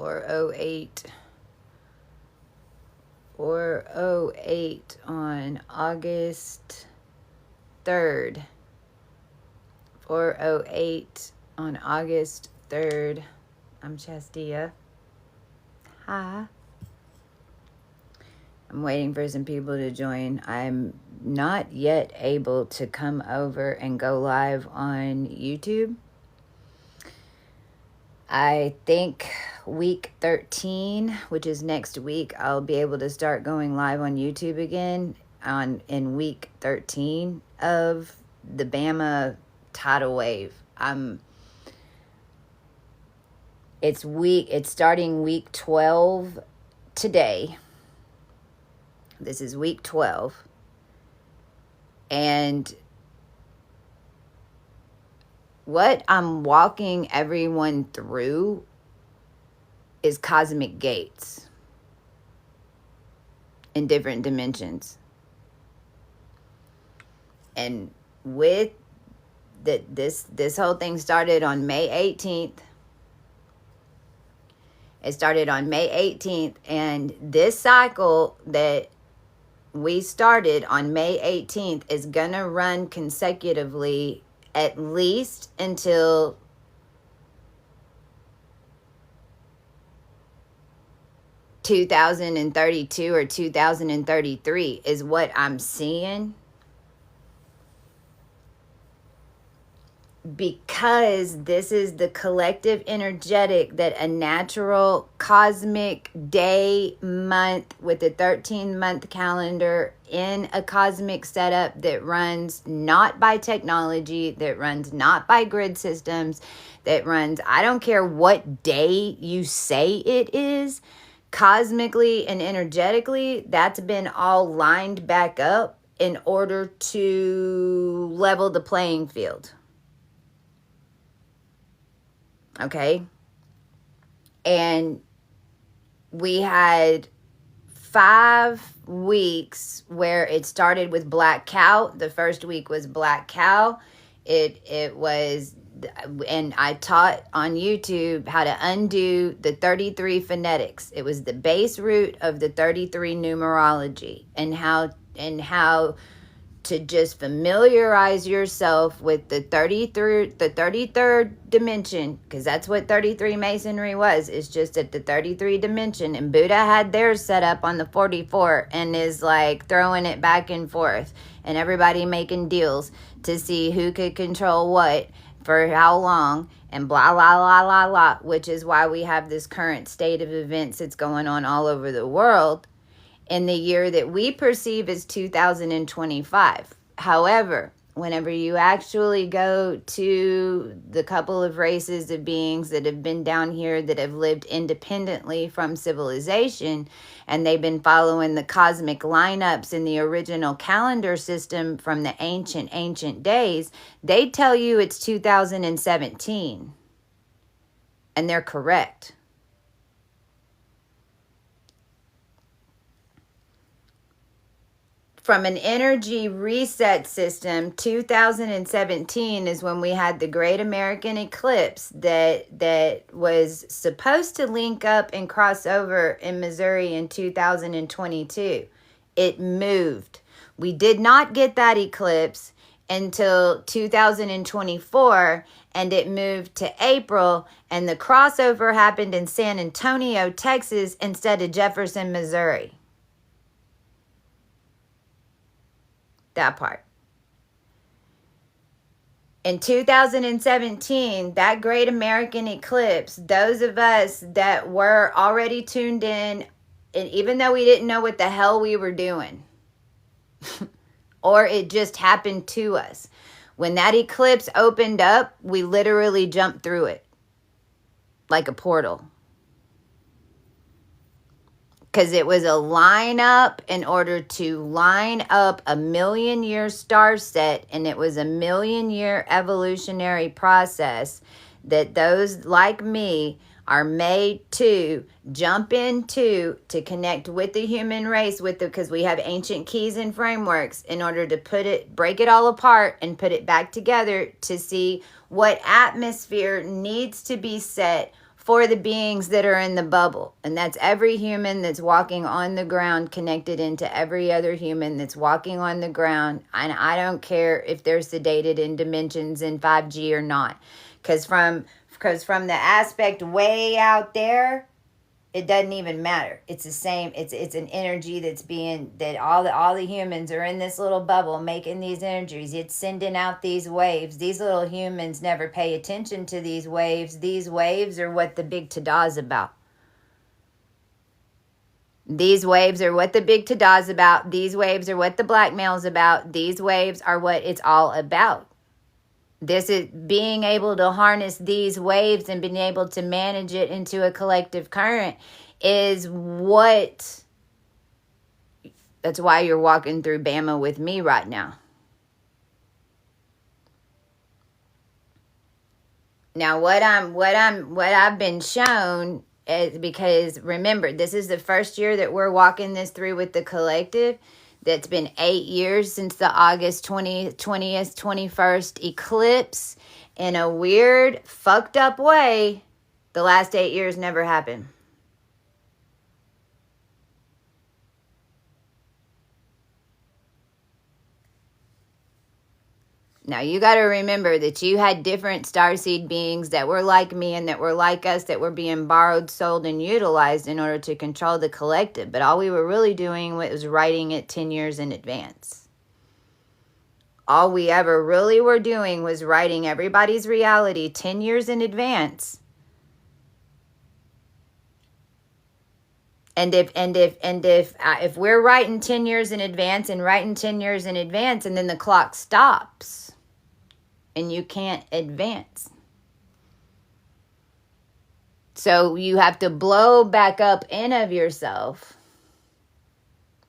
408. 408 on August 3rd. 408 on August 3rd. I'm Chastia. Hi. I'm waiting for some people to join. I'm not yet able to come over and go live on YouTube. I think week 13, which is next week, I'll be able to start going live on YouTube again in week 13 of the Bama tidal wave. It's starting week 12 today. This is week 12. And what I'm walking everyone through is cosmic gates in different dimensions. And with this whole thing started on May 18th. It started on May 18th, and this cycle that we started on May 18th is gonna run consecutively at least until (2032 or 2033 is what I'm seeing. Because this is the collective energetic that a natural cosmic day, month with a 13-month calendar in a cosmic setup that runs not by technology, that runs not by grid systems, that runs, I don't care what day you say it is, cosmically and energetically, that's been all lined back up in order to level the playing field. Okay. And we had 5 weeks where it started with Black Cow. The first week was Black Cow. It was, and I taught on YouTube how to undo the 33 phonetics. It was the base root of the 33 numerology, and how to just familiarize yourself with the 33rd dimension, because that's what 33 Masonry was. It's just at the 33 dimension, and Buddha had theirs set up on the 44 and is like throwing it back and forth, and everybody making deals to see who could control what for how long, and blah, blah, blah, blah, blah, which is why we have this current state of events that's going on all over the world in the year that we perceive as 2025. However, whenever you actually go to the couple of races of beings that have been down here that have lived independently from civilization, and they've been following the cosmic lineups in the original calendar system from the ancient days, they tell you it's 2017. And they're correct. From an energy reset system, 2017 is when we had the Great American Eclipse that was supposed to link up and cross over in Missouri in 2022. It moved. We did not get that eclipse until 2024, and it moved to April, and the crossover happened in San Antonio, Texas, instead of Jefferson, Missouri. That part. In 2017, that Great American Eclipse, those of us that were already tuned in, and even though we didn't know what the hell we were doing, or it just happened to us, when that eclipse opened up, we literally jumped through it like a portal. Because it was a lineup in order to line up a 1,000,000-year star set, and it was a 1,000,000-year evolutionary process that those like me are made to jump into, to connect with the human race, because we have ancient keys and frameworks in order to break it all apart and put it back together to see what atmosphere needs to be set for the beings that are in the bubble. And that's every human that's walking on the ground connected into every other human that's walking on the ground. And I don't care if they're sedated in dimensions in 5G or not. Because from the aspect way out there, it doesn't even matter. It's the same. It's an energy that's being, that all the humans are in this little bubble making these energies. It's sending out these waves. These little humans never pay attention to these waves. These waves are what the big Tada's about. These waves are what the big Tada's about. These waves are what the blackmail's about. These waves are what it's all about. This is being able to harness these waves and being able to manage it into a collective current is what, that's why you're walking through Bama with me right now. Now what I've been shown is, because remember, this is the first year that we're walking this through with the collective. That's been 8 years since the August 20th, 21st eclipse. In a weird, fucked up way, the last 8 years never happened. Now, you got to remember that you had different starseed beings that were like me and that were like us, that were being borrowed, sold, and utilized in order to control the collective. But all we were really doing was writing it 10 years in advance. All we ever really were doing was writing everybody's reality 10 years in advance. And if we're writing 10 years in advance and writing 10 years in advance, and then the clock stops and you can't advance. So you have to blow back up in of yourself.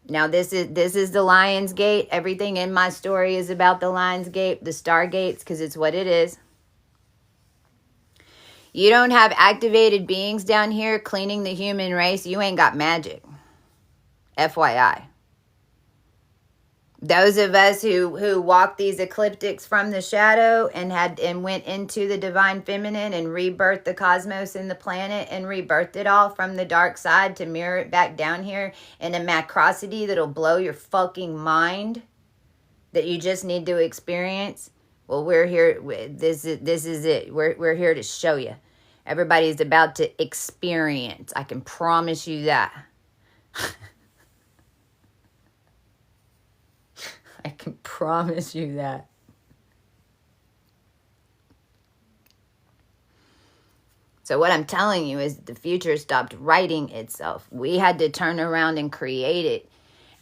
Now this is the Lion's Gate. Everything in my story is about the Lion's Gate, the Stargates, because it's what it is. You don't have activated beings down here cleaning the human race. You ain't got magic. FYI. Those of us who walked these ecliptics from the shadow and went into the divine feminine and rebirthed the cosmos and the planet and rebirthed it all from the dark side to mirror it back down here in a macrosity that'll blow your fucking mind, that you just need to experience. Well, we're here. This is it. We're here to show you. Everybody's about to experience. I can promise you that. I can promise you that. So what I'm telling you is the future stopped writing itself. We had to turn around and create it.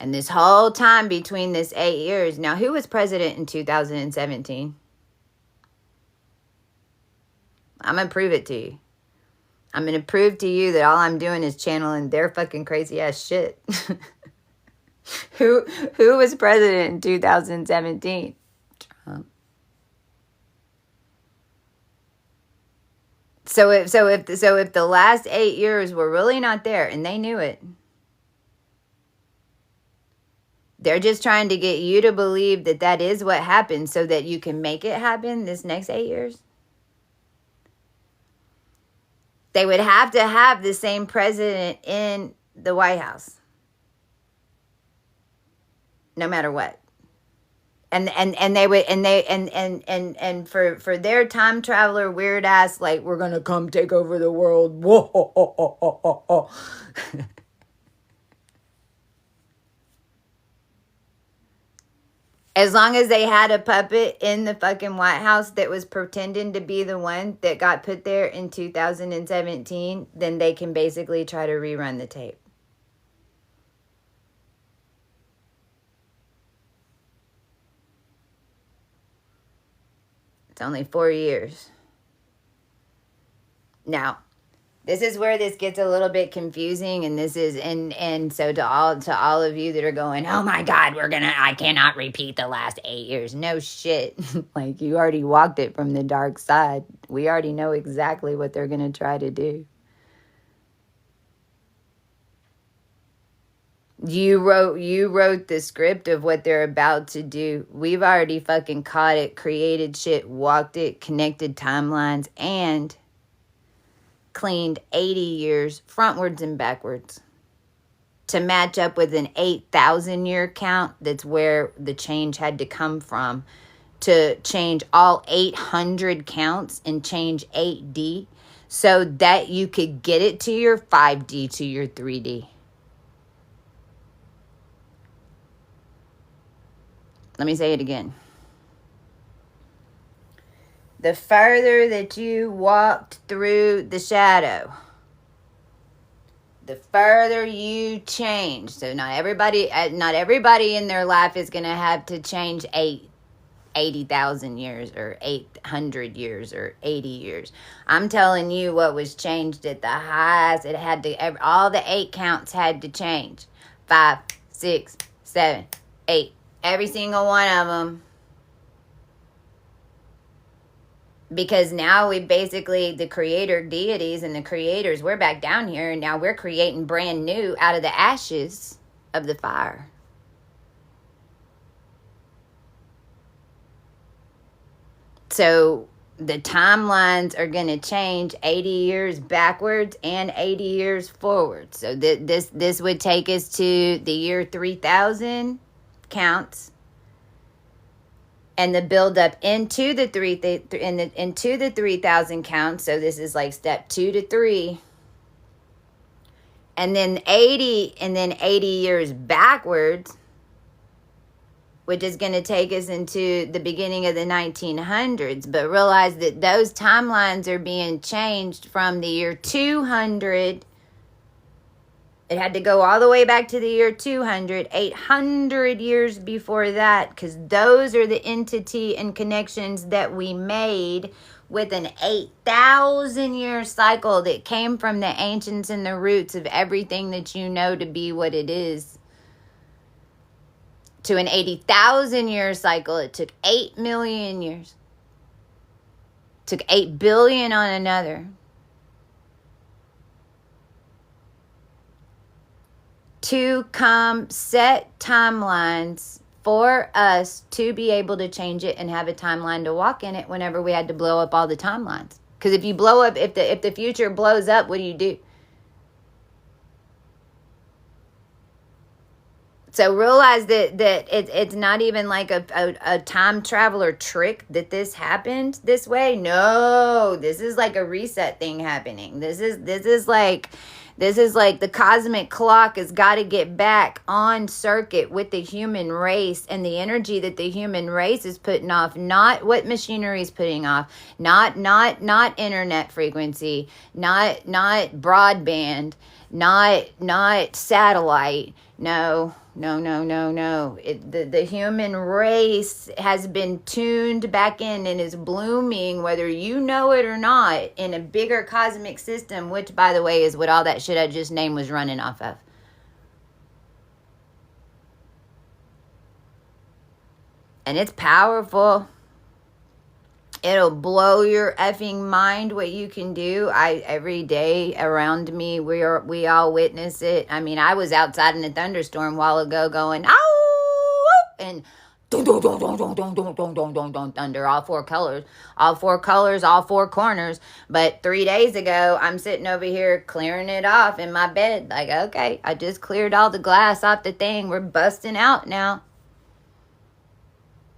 And this whole time between this 8 years, now who was president in 2017? I'm going to prove it to you. I'm going to prove to you that all I'm doing is channeling their fucking crazy ass shit. Who was president in 2017? Trump. So if the last 8 years were really not there, and they knew it, they're just trying to get you to believe that that is what happened so that you can make it happen this next 8 years. They would have to have the same president in the White House. No matter what. And they would, and for their time traveler weird ass, like, we're gonna come take over the world. Whoa. As long as they had a puppet in the fucking White House that was pretending to be the one that got put there in 2017, then they can basically try to rerun the tape. It's only 4 years. Now, this is where this gets a little bit confusing, and this is and so to all of you that are going, oh my God, I cannot repeat the last 8 years. No shit. Like, you already walked it from the dark side. We already know exactly what they're gonna try to do. You wrote the script of what they're about to do. We've already fucking caught it, created shit, walked it, connected timelines, and cleaned 80 years frontwards and backwards to match up with an 8,000 year count. That's where the change had to come from, to change all 800 counts and change 8D so that you could get it to your 5D, to your 3D. Let me say it again. The further that you walked through the shadow, the further you change. So not everybody in their life is going to have to change 80,000 years or 800 years or 80 years. I'm telling you what was changed at the highest. It had to, all the 8 counts had to change. 5, 6, 7, 8. Every single one of them. Because now we basically, the creator deities and the creators, we're back down here, and now we're creating brand new out of the ashes of the fire. So the timelines are going to change 80 years backwards and 80 years forward. So this would take us to the year 3000 counts, and the build up into the 3000 counts. So this is like step 2 to 3. And then 80 years backwards, which is going to take us into the beginning of the 1900s. But realize that those timelines are being changed from the year 200. It had to go all the way back to the year 200, 800 years before that, because those are the entity and connections that we made with an 8,000 year cycle that came from the ancients and the roots of everything that you know to be what it is. To an 80,000 year cycle, it took 8 million years. Took 8 billion on another. To come set timelines for us to be able to change it and have a timeline to walk in it whenever we had to blow up all the timelines. Because if you blow up, if the future blows up, what do? So realize that it's not even like a time traveler trick that this happened this way. No, this is like a reset thing happening. This is like the cosmic clock has got to get back on circuit with the human race and the energy that the human race is putting off, not what machinery is putting off, not internet frequency, not broadband, not satellite. No. The human race has been tuned back in and is blooming, whether you know it or not, in a bigger cosmic system, which, by the way, is what all that shit I just named was running off of. And it's powerful. It'll blow your effing mind what you can do. Every day around me, we all witness it. I mean, I was outside in a thunderstorm a while ago going, ow, and dun, dun, dun, dun, dun, dun, dun, dun, dun, dun, dun, thunder, all 4 colors, all 4 corners. But 3 days ago, I'm sitting over here clearing it off in my bed. Like, okay, I just cleared all the glass off the thing. We're busting out now.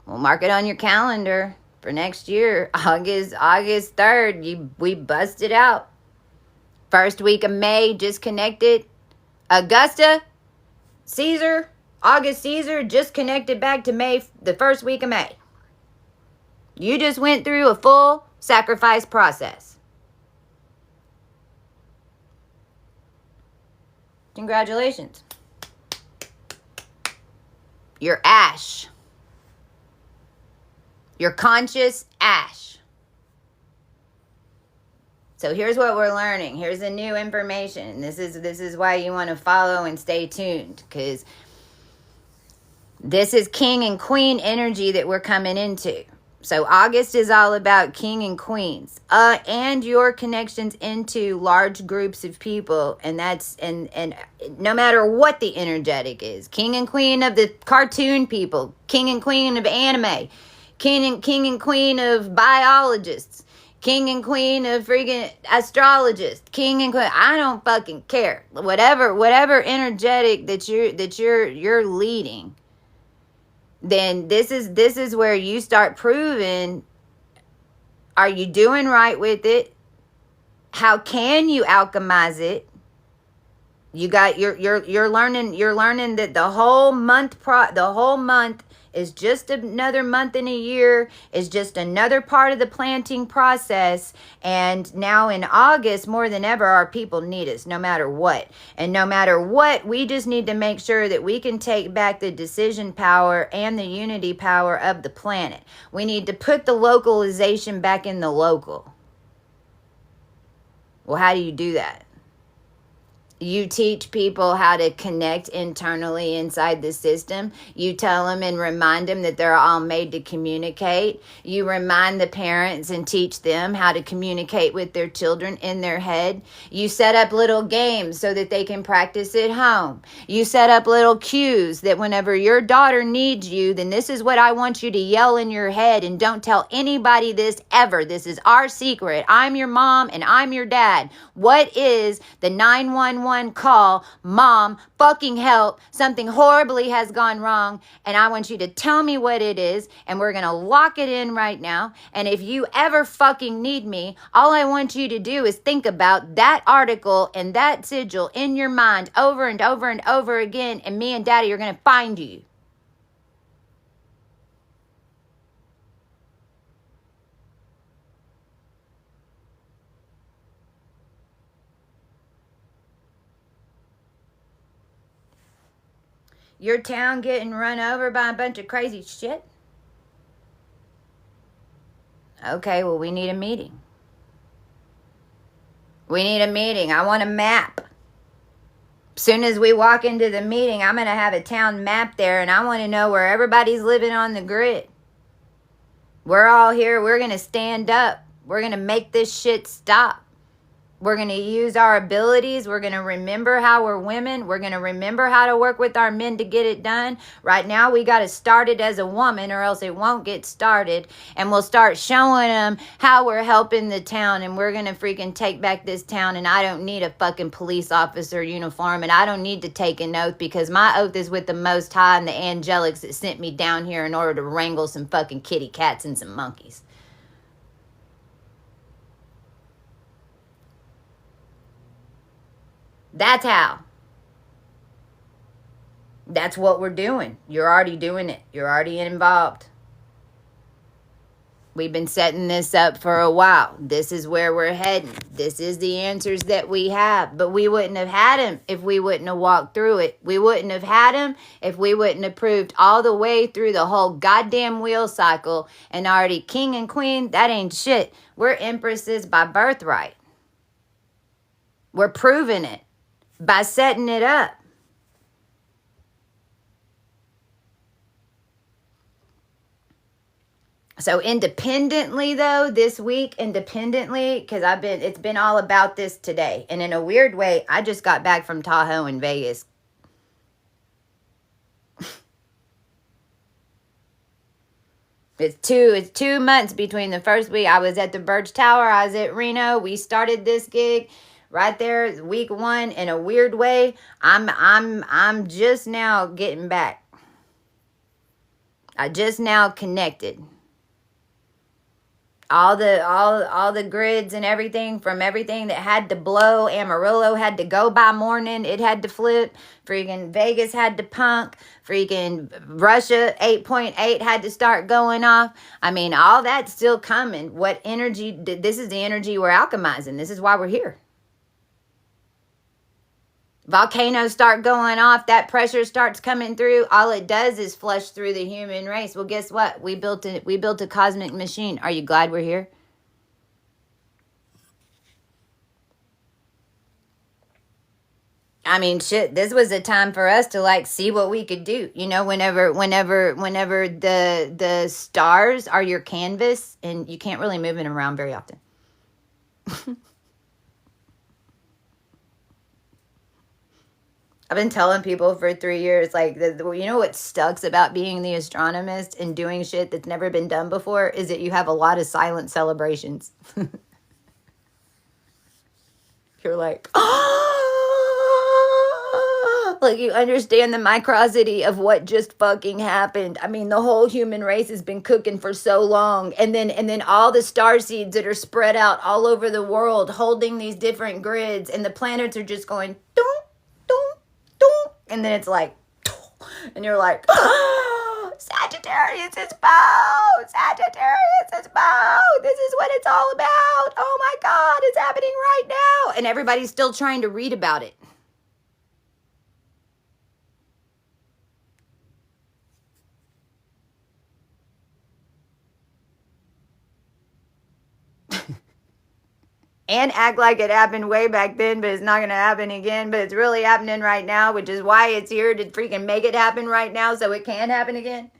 We'll mark it on your calendar. For next year, August 3rd, we busted out. First week of May, just connected. August Caesar, just connected back to May, the first week of May. You just went through a full sacrifice process. Congratulations. Your ash. Your conscious ash. So here's what we're learning. Here's the new information. This is why you want to follow and stay tuned, because this is king and queen energy that we're coming into. So August is all about king and queens, and your connections into large groups of people, and that's and no matter what the energetic is, king and queen of the cartoon people, king and queen of anime. King and queen of biologists, king and queen of freaking astrologists, king and queen. I don't fucking care. Whatever energetic that you're leading, then this is where you start proving, are you doing right with it? How can you alchemize it? You're learning that the whole month is just another month in a year, is just another part of the planting process. And now in August, more than ever, our people need us, no matter what. And no matter what, we just need to make sure that we can take back the decision power and the unity power of the planet. We need to put the localization back in the local. Well, how do you do that? You teach people how to connect internally inside the system. You tell them and remind them that they're all made to communicate. You remind the parents and teach them how to communicate with their children in their head. You set up little games so that they can practice at home. You set up little cues that whenever your daughter needs you, then this is what I want you to yell in your head, and don't tell anybody this ever. This is our secret. I'm your mom and I'm your dad. What is the 911 call? Mom, fucking help. Something horribly has gone wrong, and I want you to tell me what it is, and we're going to lock it in right now. And if you ever fucking need me, all I want you to do is think about that article and that sigil in your mind over and over and over again, and me and Daddy are going to find you. Your town getting run over by a bunch of crazy shit? Okay, well, we need a meeting. We need a meeting. I want a map. Soon as we walk into the meeting, I'm going to have a town map there, and I want to know where everybody's living on the grid. We're all here. We're going to stand up. We're going to make this shit stop. We're going to use our abilities. We're going to remember how we're women. We're going to remember how to work with our men to get it done. Right now, we got to start it as a woman, or else it won't get started. And we'll start showing them how we're helping the town. And we're going to freaking take back this town. And I don't need a fucking police officer uniform. And I don't need to take an oath, because my oath is with the Most High and the angelics that sent me down here in order to wrangle some fucking kitty cats and some monkeys. That's how. That's what we're doing. You're already doing it. You're already involved. We've been setting this up for a while. This is where we're heading. This is the answers that we have. But we wouldn't have had them if we wouldn't have walked through it. We wouldn't have had them if we wouldn't have proved all the way through the whole goddamn wheel cycle and already king and queen. That ain't shit. We're empresses by birthright. We're proving it by setting it up. So independently though, this week, because it's been all about this today. And in a weird way, I just got back from Tahoe and Vegas. It's 2 months between the first week. I was at the Birch Tower. I was at Reno. We started this gig right there, week 1. In a weird way, I'm just now getting back. I just now connected. All the grids and everything, from everything that had to blow. Amarillo had to go by morning. It had to flip. Freaking Vegas had to punk. Freaking Russia 8.8 had to start going off. I mean, all that's still coming. What energy? This is the energy we're alchemizing. This is why we're here. Volcanoes start going off, that pressure starts coming through. All it does is flush through the human race. Well, guess what? We built a cosmic machine. Are you glad we're here? I mean, shit, this was a time for us to see what we could do. You know, whenever the stars are your canvas, and you can't really move them around very often. I've been telling people for 3 years, like, you know what sucks about being the astronomist and doing shit that's never been done before is that you have a lot of silent celebrations. You're like, like you understand the microsity of what just fucking happened. I mean, the whole human race has been cooking for so long, and then all the star seeds that are spread out all over the world, holding these different grids, and the planets are just going, dong, dong, dong, and then it's like, and you're like, Sagittarius is bow. Sagittarius is bow. This is what it's all about. Oh my God, it's happening right now. And everybody's still trying to read about it. And act like it happened way back then, but it's not going to happen again. But it's really happening right now, which is why it's here to freaking make it happen right now so it can happen again.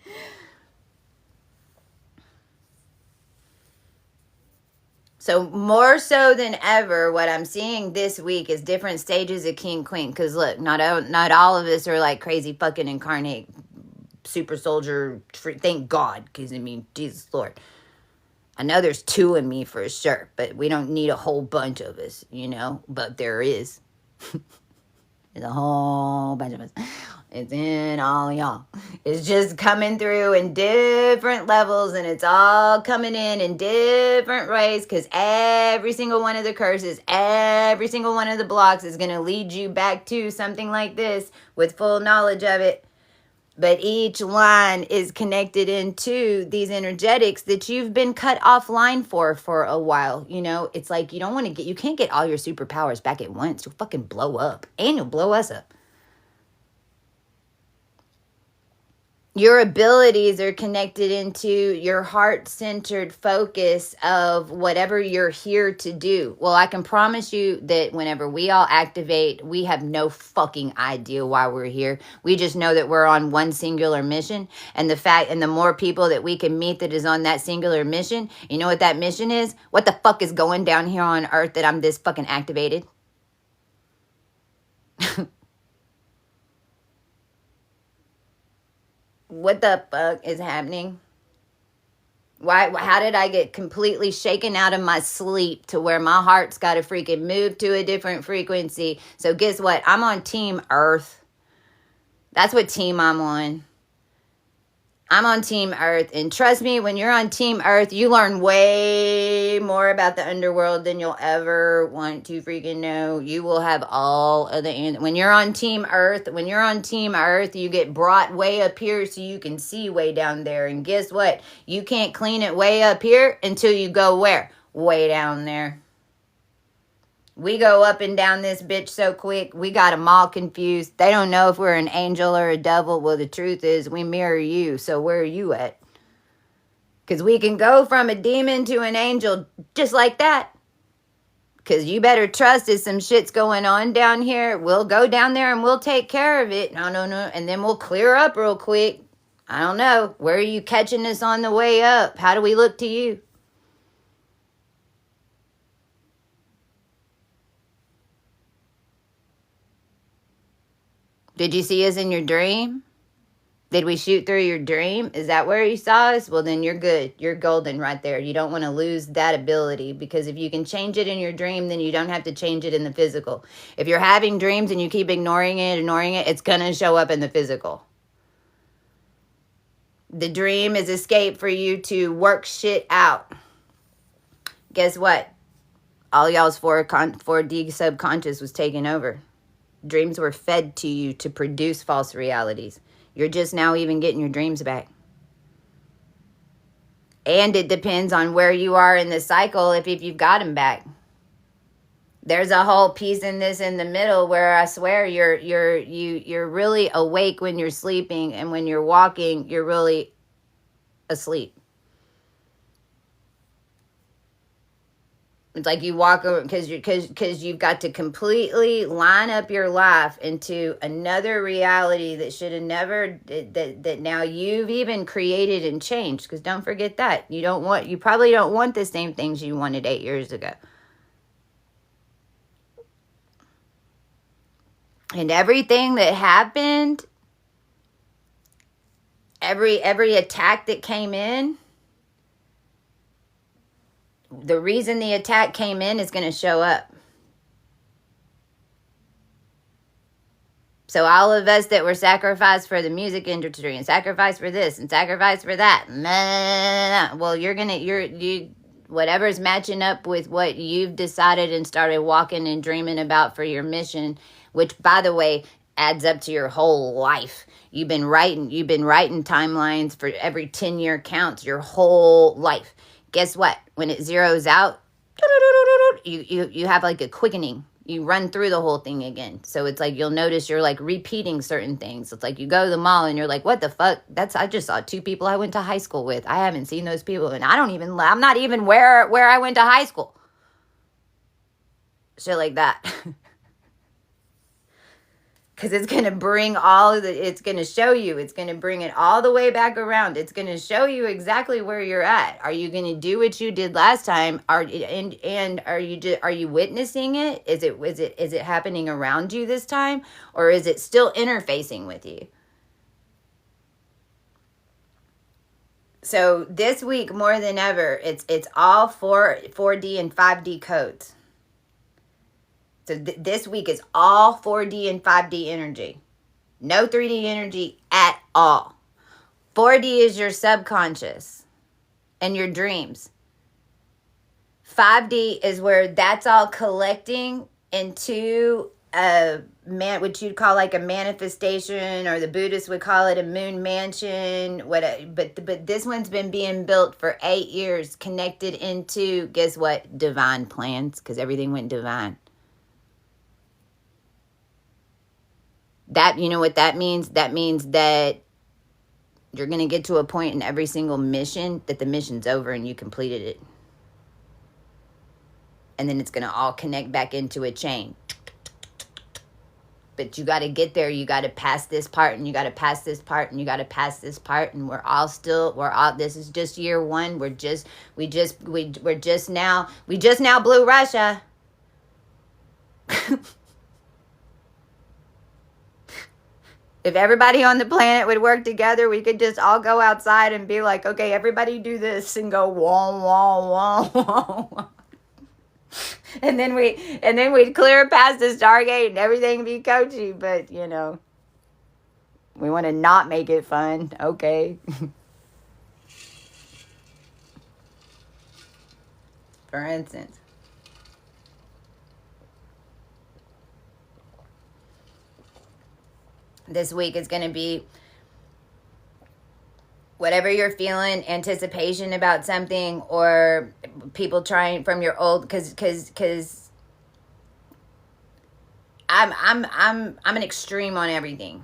So more so than ever, what I'm seeing this week is different stages of King Queen. Because look, not all of us are like crazy fucking incarnate super soldier. Thank God, because I mean, Jesus Lord. I know there's 2 in me for sure, but we don't need a whole bunch of us, you know? But there is. There's a whole bunch of us. It's in all y'all. It's just coming through in different levels, and it's all coming in different ways, because every single one of the curses, every single one of the blocks is going to lead you back to something like this with full knowledge of it. But each line is connected into these energetics that you've been cut offline for a while. You know, it's like you can't get all your superpowers back at once. You'll fucking blow up, and you'll blow us up. Your abilities are connected into your heart-centered focus of whatever you're here to do. Well, I can promise you that whenever we all activate, we have no fucking idea why we're here. We just know that we're on one singular mission. And the more people that we can meet that is on that singular mission, you know what that mission is? What the fuck is going down here on Earth that I'm this fucking activated? What the fuck is happening? How did I get completely shaken out of my sleep to where my heart's got to freaking move to a different frequency? So guess what? I'm on Team Earth. That's what team I'm on. I'm on Team Earth, and trust me, when you're on Team Earth, you learn way more about the underworld than you'll ever want to freaking know. You will have all of the when you're on Team Earth, you get brought way up here so you can see way down there. And guess what? You can't clean it way up here until you go where? Way down there. We go up and down this bitch so quick, we got them all confused. They don't know if we're an angel or a devil. Well, the truth is, we mirror you, so where are you at? Because we can go from a demon to an angel just like that. Because you better trust if some shit's going on down here, we'll go down there and we'll take care of it. No. And then we'll clear up real quick. I don't know. Where are you catching us on the way up? How do we look to you? Did you see us in your dream? Did we shoot through your dream? Is that where you saw us? Well, then you're good. You're golden right there. You don't want to lose that ability, because if you can change it in your dream, then you don't have to change it in the physical. If you're having dreams and you keep ignoring it, it's going to show up in the physical. The dream is escape for you to work shit out. Guess what? All y'all's 4D subconscious was taken over. Dreams were fed to you to produce false realities. You're just now even getting your dreams back. And it depends on where you are in the cycle if you've got them back. There's a whole piece in this in the middle where I swear you're really awake when you're sleeping, and when you're walking, you're really asleep. It's like you walk over because you've got to completely line up your life into another reality that should have never, that now you've even created and changed. Because don't forget that. You probably don't want the same things you wanted 8 years ago. And everything that happened, every attack that came in, the reason the attack came in is going to show up. So all of us that were sacrificed for the music industry and sacrificed for this and sacrificed for that, well, you whatever's matching up with what you've decided and started walking and dreaming about for your mission, which, by the way, adds up to your whole life. You've been writing timelines for every 10-year counts your whole life. Guess what? When it zeroes out, you have like a quickening. You run through the whole thing again. So it's like you'll notice you're like repeating certain things. It's like you go to the mall and you're like, what the fuck? I just saw 2 people I went to high school with. I haven't seen those people. And I'm not even where I went to high school. Shit like that. Because it's going to bring it's going to show you, it's going to bring it all the way back around. It's going to show you exactly where you're at. Are you going to do what you did last time? Are you witnessing it? Is it happening around you this time? Or is it still interfacing with you? So this week, more than ever, it's all 4D and 5D codes. So this week is all 4D and 5D energy. No 3D energy at all. 4D is your subconscious and your dreams. 5D is where that's all collecting into what you'd call like a manifestation, or the Buddhists would call it a moon mansion. But this one's been being built for 8 years, connected into, guess what? Divine plans, because everything went divine. That, you know what that means? That means that you're going to get to a point in every single mission that the mission's over and you completed it. And then it's going to all connect back into a chain. But you got to get there. You got to pass this part, and you got to pass this part, and you got to pass this part. And this is just year 1. We just now blew Russia. If everybody on the planet would work together, we could just all go outside and be like, okay, everybody do this, and go wah, wah, wah, wah. And then we'd clear past the Stargate and everything be coachy. But, we want to not make it fun. Okay. For instance. This week is going to be whatever you're feeling, anticipation about something, or people trying from your old, because I'm an extreme on everything.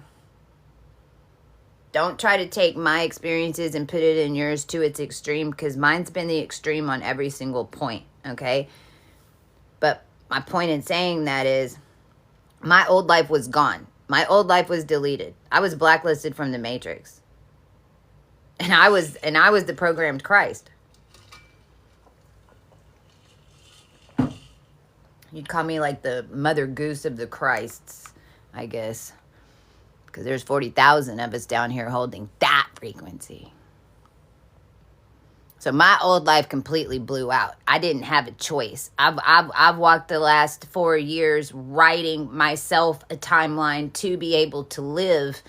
Don't try to take my experiences and put it in yours to its extreme, because mine's been the extreme on every single point, okay? But my point in saying that is, my old life was gone. My old life was deleted. I was blacklisted from the Matrix. And I was the programmed Christ. You'd call me like the Mother Goose of the Christs, I guess. Because there's 40,000 of us down here holding that frequency. So my old life completely blew out. I didn't have a choice. I've walked the last 4 years writing myself a timeline to be able to live,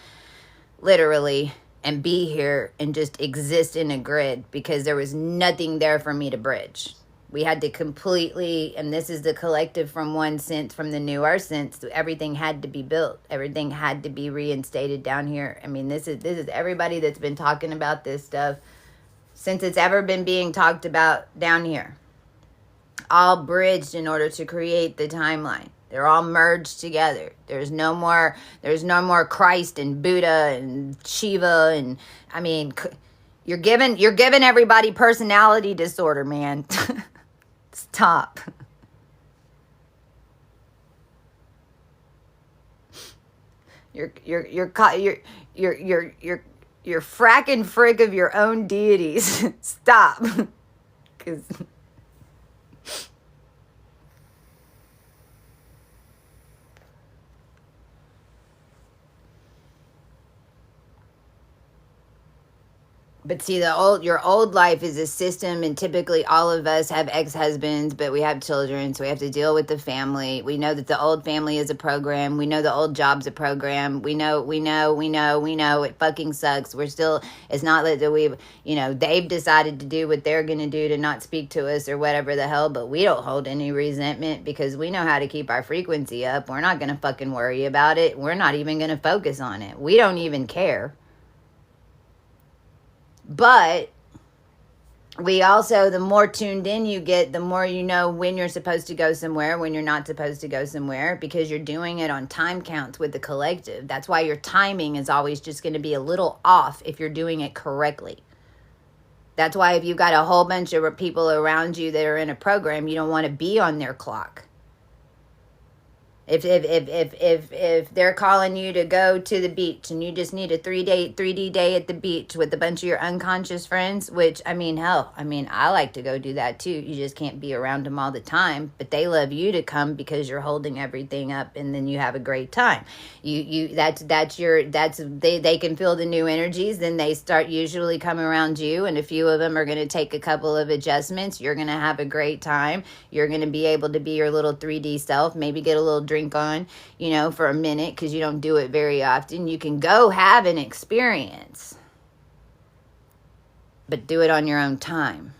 literally, and be here and just exist in a grid, because there was nothing there for me to bridge. We had to completely, and this is the collective from one sense, from the new earth sense, everything had to be built. Everything had to be reinstated down here. I mean, this is everybody that's been talking about this stuff since it's ever been being talked about down here. All bridged in order to create the timeline. They're all merged together. There's no more Christ and Buddha and Shiva, and I mean, you're giving everybody personality disorder, man. Stop. You're fracking frick of your own deities. Stop. Because But see, your old life is a system, and typically all of us have ex-husbands, but we have children, so we have to deal with the family. We know that the old family is a program. We know the old job's a program. We know it fucking sucks. We're still, it's not that we've, they've decided to do what they're gonna do to not speak to us or whatever the hell, but we don't hold any resentment because we know how to keep our frequency up. We're not gonna fucking worry about it. We're not even gonna focus on it. We don't even care. But we also, the more tuned in you get, the more you know when you're supposed to go somewhere, when you're not supposed to go somewhere, because you're doing it on time counts with the collective. That's why your timing is always just going to be a little off if you're doing it correctly. That's why if you've got a whole bunch of people around you that are in a program, you don't want to be on their clock. If they're calling you to go to the beach and you just need a 3D day at the beach with a bunch of your unconscious friends, which, hell, I like to go do that too. You just can't be around them all the time, but they love you to come because you're holding everything up, and then you have a great time. They can feel the new energies, then they start usually come around you, and a few of them are going to take a couple of adjustments. You're going to have a great time. You're going to be able to be your little 3D self, maybe get a little drink on, for a minute, because you don't do it very often. You can go have an experience, but do it on your own time.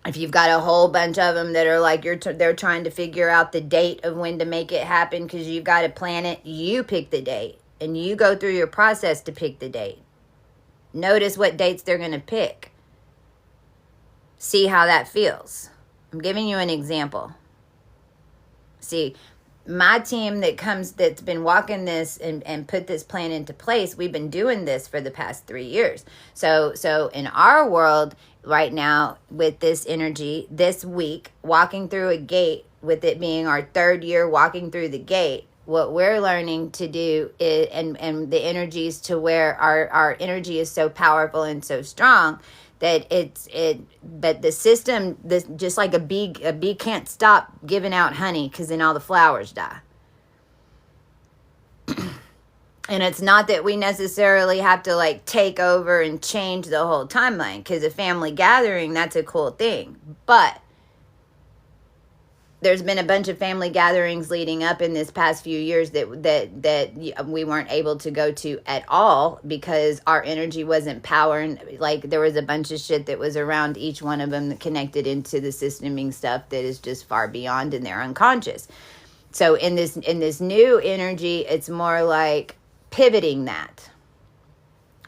If you've got a whole bunch of them that are like they're trying to figure out the date of when to make it happen because you've got to plan it, you pick the date and you go through your process to pick the date. Notice what dates they're going to pick. See how that feels. I'm giving you an example. See, my team that's been walking this and put this plan into place, we've been doing this for the past 3 years. So in our world right now, with this energy, this week, walking through a gate, with it being our 3rd year walking through the gate, what we're learning to do is, and the energies to where our energy is so powerful and so strong, that that the system, this, just like a bee can't stop giving out honey because then all the flowers die. And it's not that we necessarily have to take over and change the whole timeline, because a family gathering, that's a cool thing. But there's been a bunch of family gatherings leading up in this past few years that we weren't able to go to at all because our energy wasn't powering. There was a bunch of shit that was around each one of them that connected into the systeming stuff that is just far beyond, and they're unconscious. So in this new energy, it's more like pivoting that.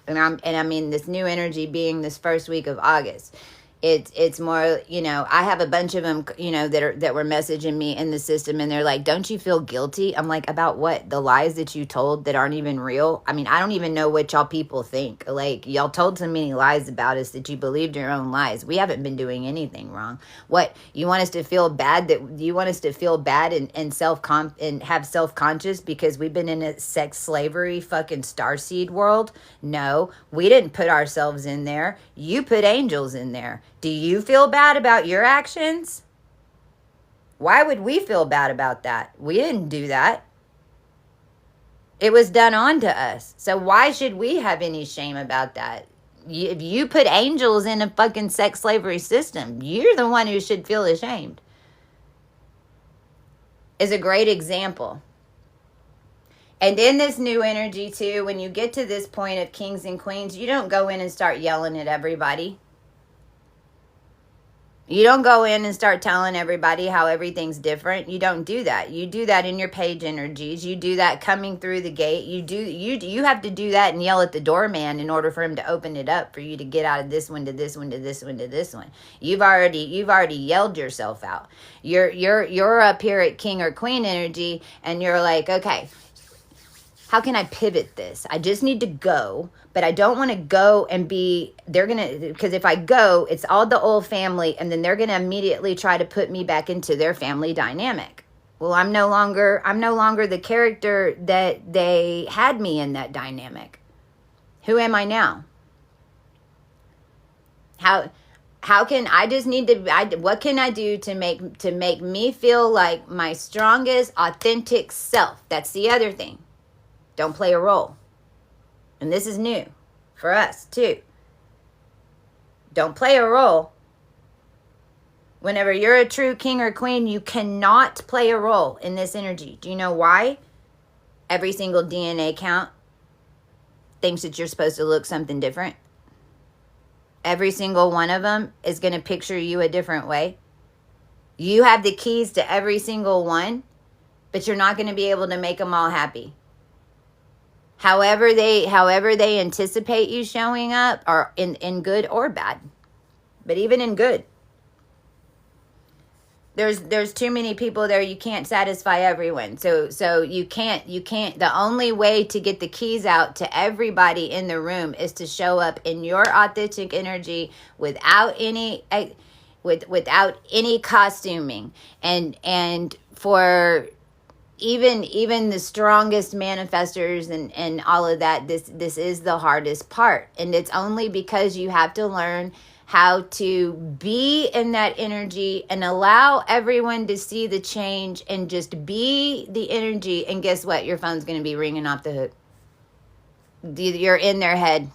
And this new energy being this first week of August. It's more, I have a bunch of them, that were messaging me in the system, and they're like, don't you feel guilty? I'm like, about what? The lies that you told that aren't even real? I don't even know what y'all people think. Y'all told so many lies about us that you believed your own lies. We haven't been doing anything wrong. What, you want us to feel bad and and have self-conscious because we've been in a sex slavery fucking starseed world? No, we didn't put ourselves in there. You put angels in there. Do you feel bad about your actions? Why would we feel bad about that? We didn't do that. It was done onto us. So why should we have any shame about that? If you put angels in a fucking sex slavery system, you're the one who should feel ashamed. Is a great example. And in this new energy too, when you get to this point of kings and queens, you don't go in and start yelling at everybody. You don't go in and start telling everybody how everything's different. You don't do that. You do that in your page energies. You do that coming through the gate. You have to do that and yell at the doorman in order for him to open it up for you to get out of this one to this one to this one to this one. You've already yelled yourself out. You're up here at king or queen energy, and you're like, okay, how can I pivot this? I just need to go, but I don't want to go and because if I go, it's all the old family, and then they're going to immediately try to put me back into their family dynamic. Well, I'm no longer the character that they had me in that dynamic. Who am I now? How can I just need to, what can I do to make me feel like my strongest, authentic self? That's the other thing. Don't play a role. And this is new. for us too. Don't play a role. Whenever you're a true king or queen, you cannot play a role in this energy. Do you know why? Every single DNA count thinks that you're supposed to look something different. Every single one of them is going to picture you a different way. You have the keys to every single one, but you're not going to be able to make them all happy. However they anticipate you showing up, or in good or bad. But even in good, there's too many people there. You can't satisfy everyone. So you can't the only way to get the keys out to everybody in the room is to show up in your authentic energy without any without any costuming. And for even the strongest manifestors and all of that, this is the hardest part. And it's only because you have to learn how to be in that energy and allow everyone to see the change and just be the energy. And guess what? Your phone's going to be ringing off the hook. You're in their head.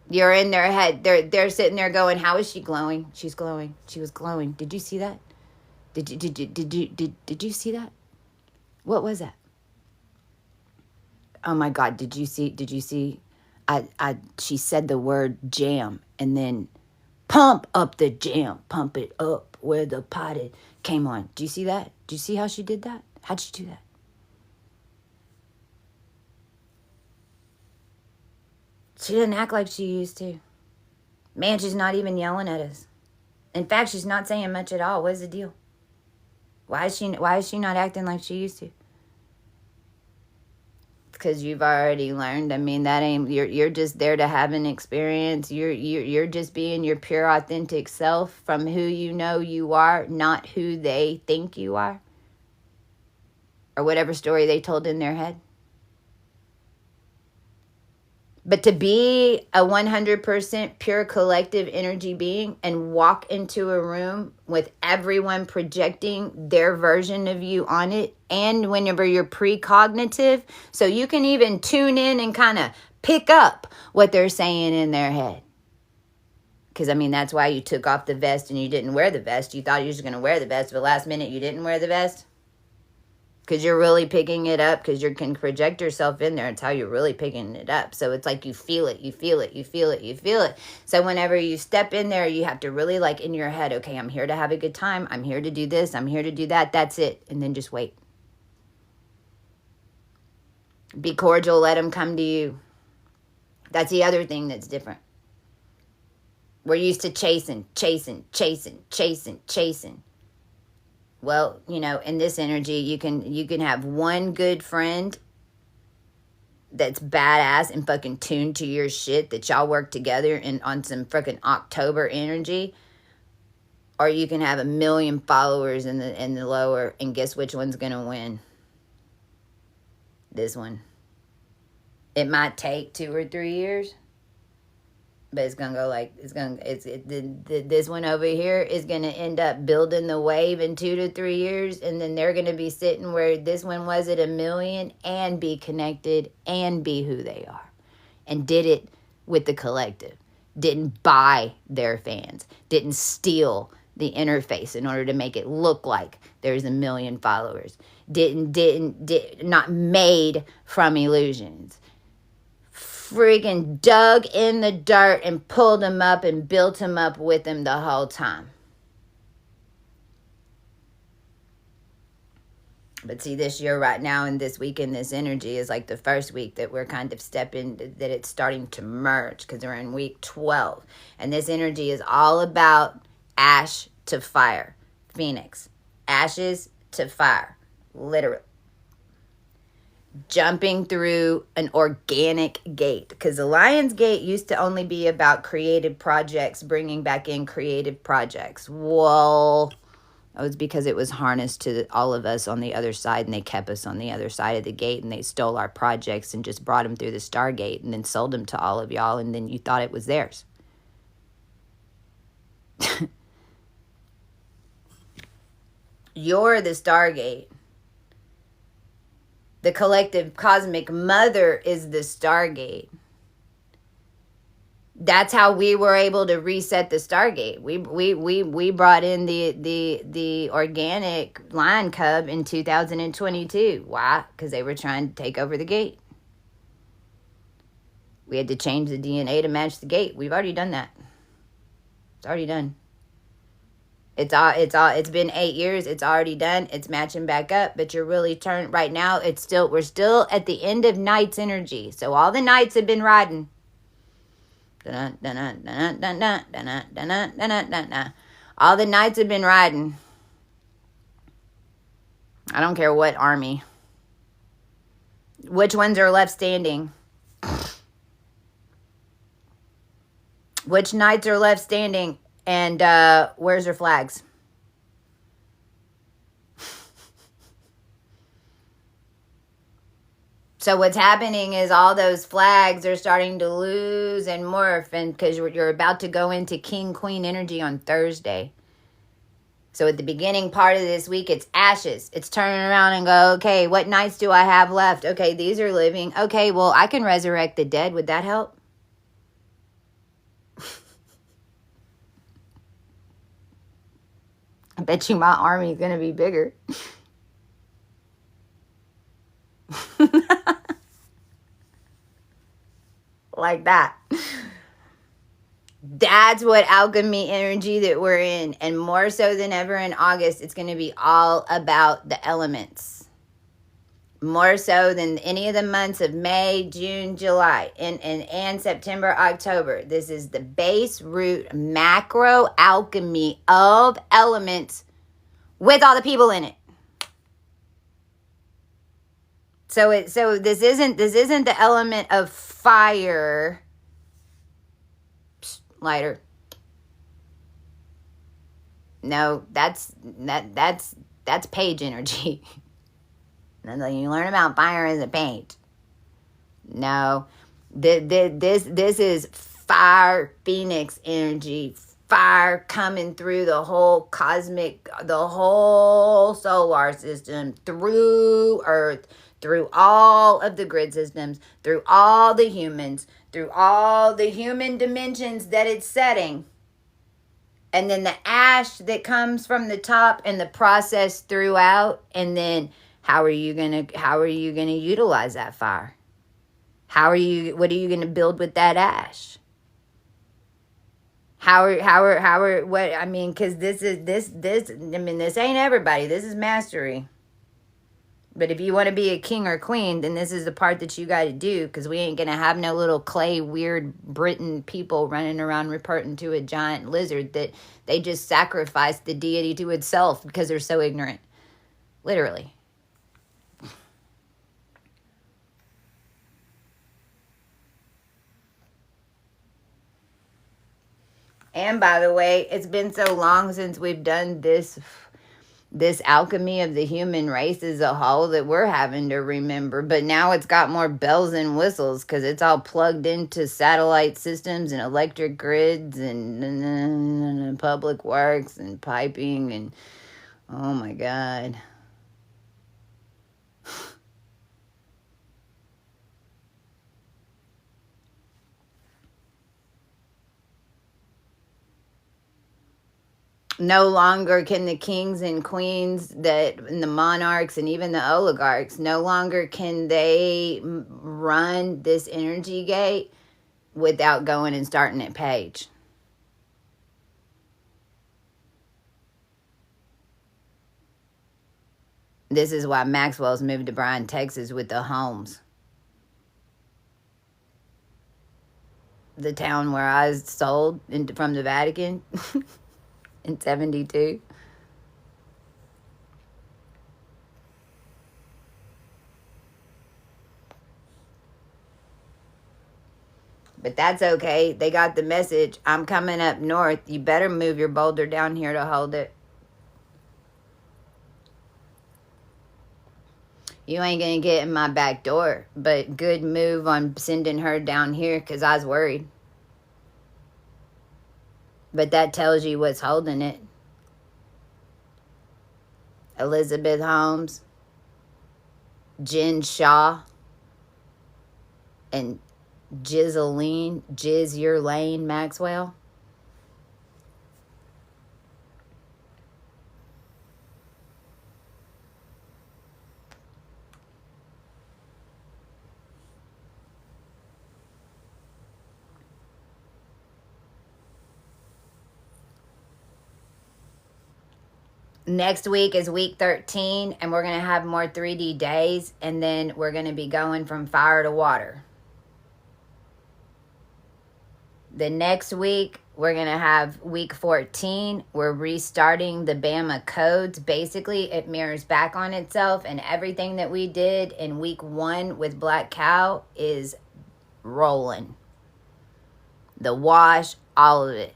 You're in their head. They're sitting there going, how is she glowing? She's glowing. She was glowing. Did you see that? Did you see that? What was that? Oh my God, did you see she said the word jam, and then pump up the jam, pump it up where the potted came on. Do you see that? Do you see how she did that? How'd she do that? She didn't act like she used to. Man, she's not even yelling at us. In fact, she's not saying much at all. What's the deal? Why is she not acting like she used to? Because you've already learned. I mean, that ain't, you're just there to have an experience. You're just being your pure authentic self from who you know you are, not who they think you are, or whatever story they told in their head. But to be a 100% pure collective energy being and walk into a room with everyone projecting their version of you on it, and whenever you're precognitive, so you can even tune in and kind of pick up what they're saying in their head. Because, I mean, that's why you took off the vest and you didn't wear the vest. You thought you were just going to wear the vest, but last minute you didn't wear the vest. Because you're really picking it up, because you can project yourself in there. It's how you're really picking it up. So it's like you feel it, you feel it, you feel it, you feel it. So whenever you step in there, you have to really, like, in your head, okay, I'm here to have a good time. I'm here to do this. I'm here to do that. That's it. And then just wait. Be cordial. Let them come to you. That's the other thing that's different. We're used to chasing. Well, you know, in this energy, you can have one good friend that's badass and fucking tuned to your shit, that y'all work together and on some freaking October energy, or you can have 1 million followers in the lower, and guess which one's gonna win? This one. It might take 2 or 3 years. But it's gonna go like this one over here is gonna end up building the wave in 2 to 3 years, and then they're gonna be sitting where this one was at 1 million and be connected and be who they are, and did it with the collective. Didn't buy their fans. Didn't steal the interface in order to make it look like there's 1 million followers. Not made from illusions. Friggin' dug in the dirt and pulled him up and built him up with him the whole time. But see, this year right now and this week in this energy is like the first week that we're kind of stepping, that it's starting to merge, because we're in week 12. And this energy is all about ash to fire. Phoenix. Ashes to fire. Literally. Jumping through an organic gate, because the Lion's Gate used to only be about creative projects, bringing back in creative projects. Well, that was because it was harnessed to all of us on the other side, and they kept us on the other side of the gate, and they stole our projects and just brought them through the Stargate and then sold them to all of y'all, and then you thought it was theirs. You're the Stargate. The collective cosmic mother is the Stargate. That's how we were able to reset the Stargate. We brought in the organic lion cub in 2022. Why? Because they were trying to take over the gate. We had to change the DNA to match the gate. We've already done that. It's already done. It's been 8 years. It's already done. It's matching back up, but you're really right now. We're still at the end of Knight's energy. So all the Knights have been riding. All the Knights have been riding. I don't care what army. Which ones are left standing? Which Knights are left standing? And where's their flags? So what's happening is all those flags are starting to lose and morph, and because you're about to go into King Queen energy on Thursday. So at the beginning part of this week, it's ashes. It's turning around and go, okay, what Knights do I have left? Okay, these are living. Okay, well, I can resurrect the dead. Would that help? I bet you my army is going to be bigger. Like that. That's what alchemy energy that we're in. And more so than ever in August, it's going to be all about the elements. More so than any of the months of May, June, July, and September, October. This is the base root macro alchemy of elements with all the people in it. So this isn't the element of fire. Psst, lighter. No, that's page energy. Nothing you learn about fire is a paint. No, this is fire phoenix energy. Fire coming through the whole cosmic, the whole solar system, through Earth, through all of the grid systems, through all the humans, through all the human dimensions that it's setting. And then the ash that comes from the top and the process throughout, and then how are you gonna utilize that fire? What are you gonna build with that ash? Because this ain't everybody. This is mastery. But if you want to be a king or queen, then this is the part that you got to do, because we ain't going to have no little clay, weird Britain people running around reporting to a giant lizard that they just sacrificed the deity to itself because they're so ignorant. Literally. And by the way, it's been so long since we've done this alchemy of the human race as a whole that we're having to remember. But now it's got more bells and whistles because it's all plugged into satellite systems and electric grids and public works and piping and oh my God. No longer can the kings and queens and the monarchs and even the oligarchs, no longer can they run this energy gate without going and starting at Page. This is why Maxwell's moved to Bryan, Texas with the homes. The town where I was sold from the Vatican. In 72. But that's okay. They got the message. I'm coming up north. You better move your boulder down here to hold it. You ain't going to get in my back door. But good move on sending her down here because I was worried. But that tells you what's holding it. Elizabeth Holmes, Jen Shaw, and Ghislaine Maxwell. Next week is week 13, and we're going to have more 3D days, and then we're going to be going from fire to water. The next week, we're going to have week 14. We're restarting the Bama codes. Basically, it mirrors back on itself, and everything that we did in week 1 with Black Cow is rolling. The wash, all of it.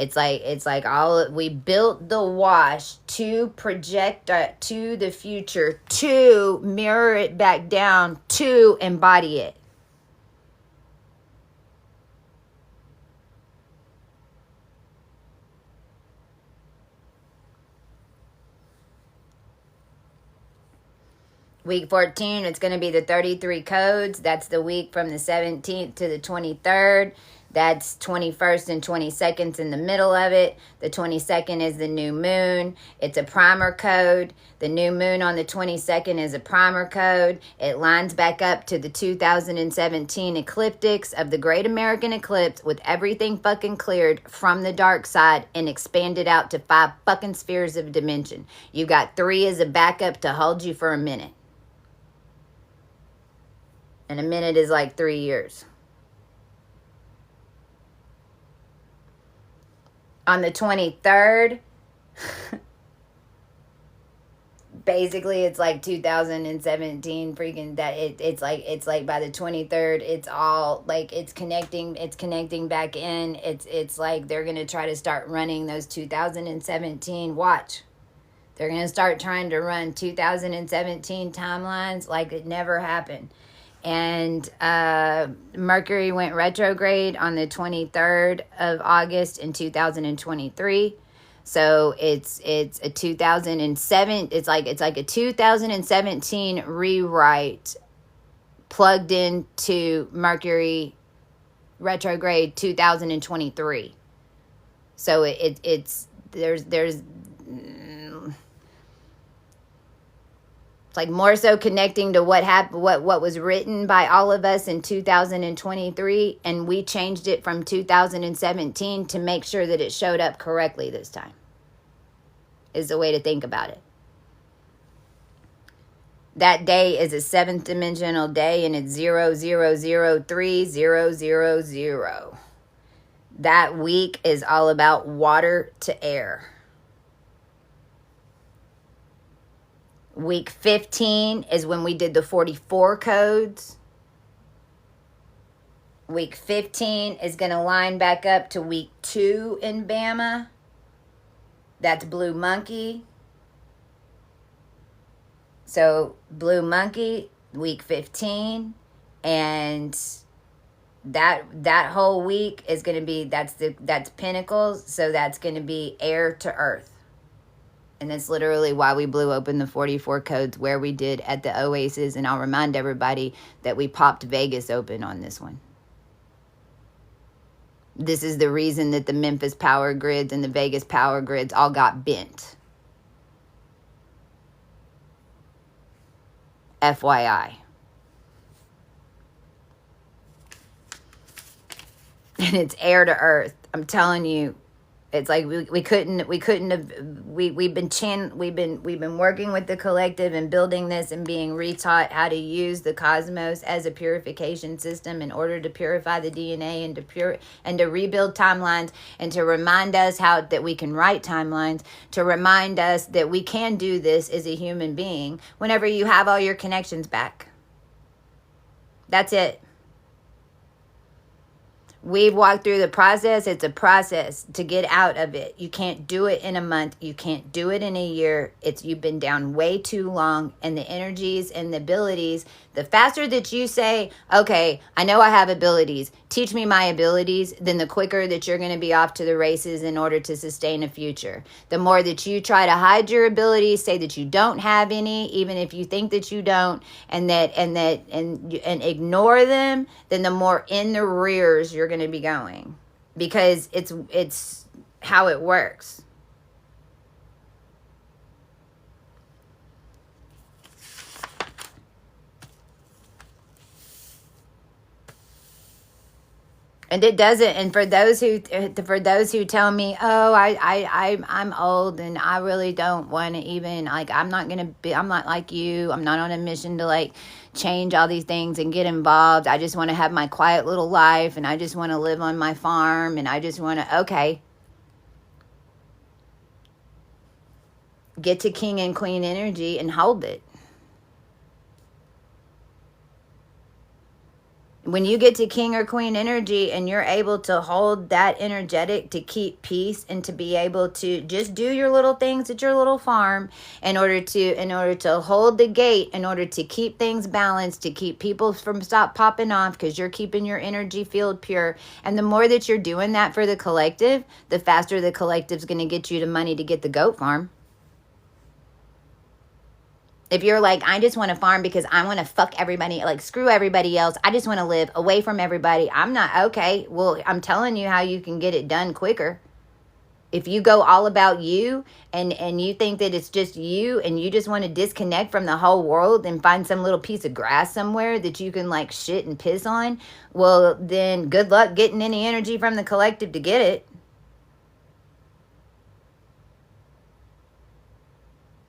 It's like all we built the wash to project to the future, to mirror it back down, to embody it. Week 14, it's going to be the 33 codes. That's the week from the 17th to the 23rd. That's 21st and 22nd in the middle of it. The 22nd is the new moon. It's a primer code. The new moon on the 22nd is a primer code. It lines back up to the 2017 ecliptics of the Great American Eclipse with everything fucking cleared from the dark side and expanded out to 5 fucking spheres of dimension. You got 3 as a backup to hold you for a minute. And a minute is like 3 years. On the 23rd, basically it's like 2017 freaking that it's like by the 23rd it's all like it's connecting back in. It's like they're going to try to start running those 2017 watch. They're going to start trying to run 2017 timelines like it never happened. And Mercury went retrograde on the 23rd of August in 2023. So it's a 2007. It's like a 2017 rewrite plugged into Mercury retrograde 2023. So it's like more so connecting to what happened, what was written by all of us in 2023, and we changed it from 2017 to make sure that it showed up correctly this time, is the way to think about it. That day is a 7th dimensional day, and it's 0003,000. That week is all about water to air. Week 15 is when we did the 44 codes. Week 15 is going to line back up to week 2 in Bama. That's Blue Monkey. So Blue Monkey, week 15. And that whole week is going to be, that's Pinnacles. So that's going to be air to earth. And that's literally why we blew open the 44 codes where we did at the Oasis. And I'll remind everybody that we popped Vegas open on this one. This is the reason that the Memphis power grids and the Vegas power grids all got bent. FYI. And it's air to earth. I'm telling you. It's like we've been working with the collective and building this and being retaught how to use the cosmos as a purification system in order to purify the DNA and to rebuild timelines, and to remind us that we can write timelines, to remind us that we can do this as a human being whenever you have all your connections back. That's it. We've walked through the process. It's a process to get out of it. You can't do it in a month. You can't do it in a year. You've been down way too long, and the energies and the abilities, the faster that you say, okay, I know I have abilities, teach me my abilities, then the quicker that you're going to be off to the races in order to sustain a future. The more that you try to hide your abilities, say that you don't have any, even if you think that you don't, and ignore them, then the more in the rears you're going to be going, because it's how it works. And it doesn't. And for those who tell me, oh, I'm old and I really don't want to even, like, I'm not like you. I'm not on a mission to like change all these things and get involved. I just want to have my quiet little life, and I just want to live on my farm, and I just want to, okay, get to king and queen energy and hold it. When you get to king or queen energy and you're able to hold that energetic to keep peace and to be able to just do your little things at your little farm in order to hold the gate, in order to keep things balanced, to keep people from stop popping off, because you're keeping your energy field pure. And the more that you're doing that for the collective, the faster the collective's going to get you the money to get the goat farm. If you're like, I just want to farm because I want to fuck everybody, like screw everybody else, I just want to live away from everybody, I'm not, okay, well, I'm telling you how you can get it done quicker. If you go all about you and you think that it's just you and you just want to disconnect from the whole world and find some little piece of grass somewhere that you can like shit and piss on, well, then good luck getting any energy from the collective to get it.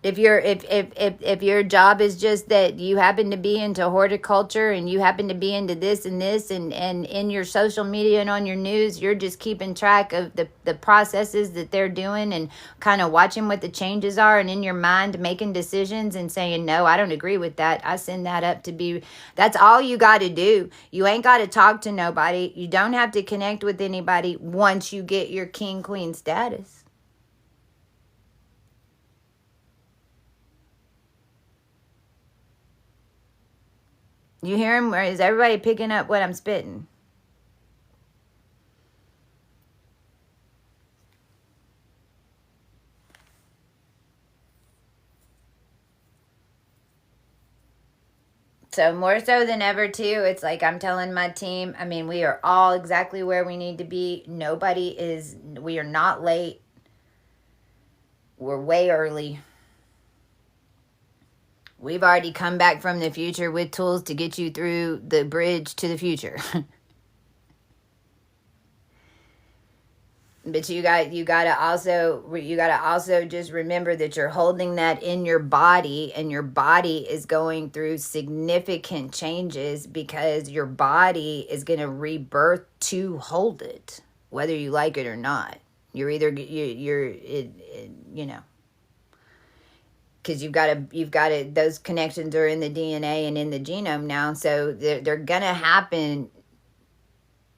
If your job is just that you happen to be into horticulture and you happen to be into this and this, and in your social media and on your news, you're just keeping track of the processes that they're doing and kind of watching what the changes are, and in your mind making decisions and saying, no, I don't agree with that, I send that up to be, that's all you got to do. You ain't got to talk to nobody. You don't have to connect with anybody once you get your king queen status. You hear him? Or is everybody picking up what I'm spitting? So more so than ever too, it's like I'm telling my team, I mean, we are all exactly where we need to be. We are not late. We're way early. We've already come back from the future with tools to get you through the bridge to the future. But you gotta also just remember that you're holding that in your body, and your body is going through significant changes because your body is going to rebirth to hold it, whether you like it or not. You're either you know, because you've got to, those connections are in the DNA and in the genome now, so they're gonna happen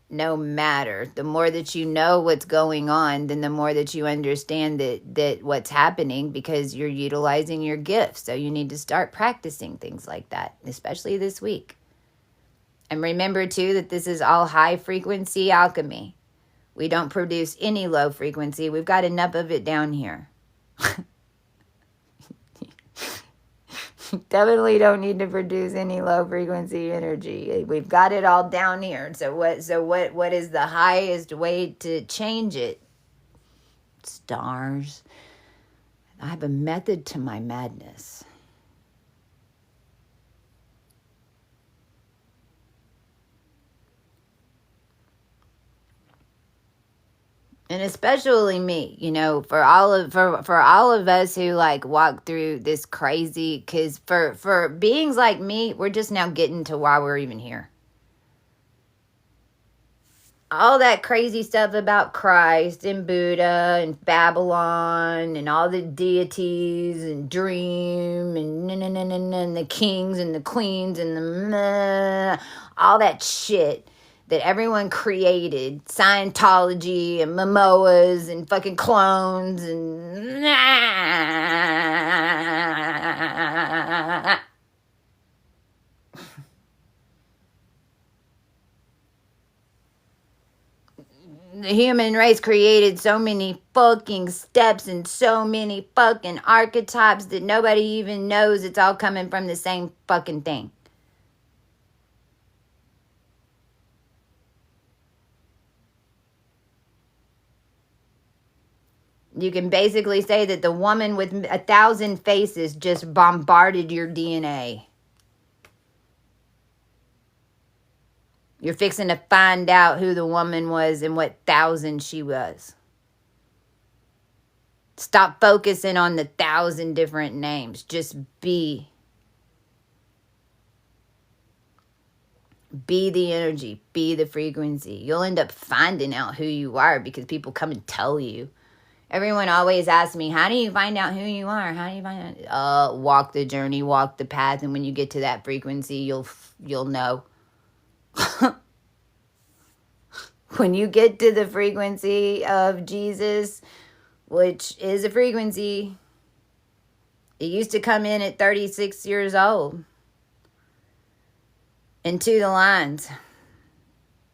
no matter. The more that you know what's going on, then the more that you understand that what's happening, because you're utilizing your gifts. So you need to start practicing things like that, especially this week. And remember too that this is all high frequency alchemy. We don't produce any low frequency. We've got enough of it down here. Definitely don't need to produce any low frequency energy. We've got it all down here. So what is the highest way to change it? Stars. I have a method to my madness. And especially me, you know, for all of us who like walk through this crazy, because for beings like me, we're just now getting to why we're even here. All that crazy stuff about Christ and Buddha and Babylon and all the deities and dream and the kings and the queens and all that shit that everyone created, Scientology and Momoas and fucking clones and the human race created so many fucking steps and so many fucking archetypes that nobody even knows it's all coming from the same fucking thing. You can basically say that the woman with 1,000 faces just bombarded your DNA. You're fixing to find out who the woman was and what 1,000 she was. Stop focusing on the 1,000 different names. Just be. Be the energy. Be the frequency. You'll end up finding out who you are because people come and tell you. Everyone always asks me, how do you find out who you are? How do you find out? Walk the journey, walk the path, and when you get to that frequency, you'll know. When you get to the frequency of Jesus, which is a frequency, it used to come in at 36 years old. Into the lines.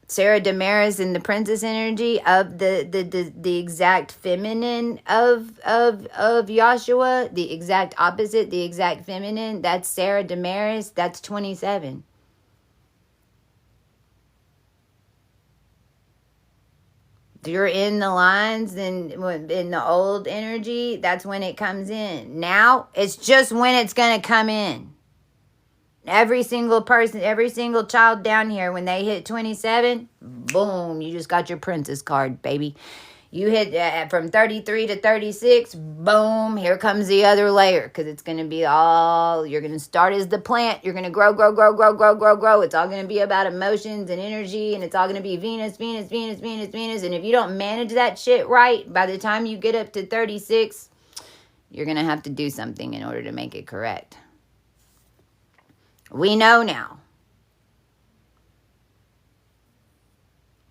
Sarah Damaris in the princess energy of the exact feminine of Yahshua, the exact opposite, the exact feminine, that's Sarah Damaris, that's 27. If you're in the lines and in the old energy, that's when it comes in. Now, it's just when it's going to come in. Every single person, every single child down here, when they hit 27, boom, you just got your princess card, baby. You hit from 33 to 36, boom, here comes the other layer. Because it's going to be all, you're going to start as the plant. You're going to grow. It's all going to be about emotions and energy. And it's all going to be Venus. And if you don't manage that shit right, by the time you get up to 36, you're going to have to do something in order to make it correct. We know now.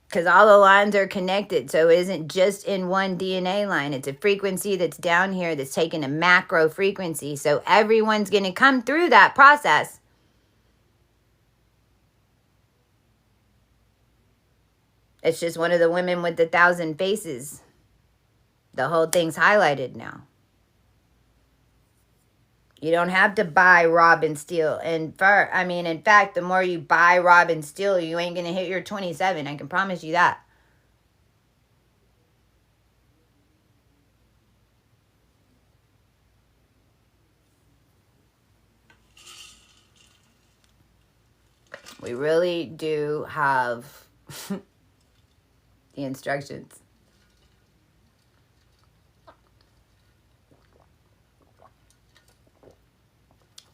Because all the lines are connected. So it isn't just in one DNA line. It's a frequency that's down here that's taking a macro frequency. So everyone's going to come through that process. It's just one of the women with 1,000 faces. The whole thing's highlighted now. You don't have to buy rob and steal. In fact, the more you buy, rob, and steal, you ain't going to hit your 27. I can promise you that. We really do have the instructions.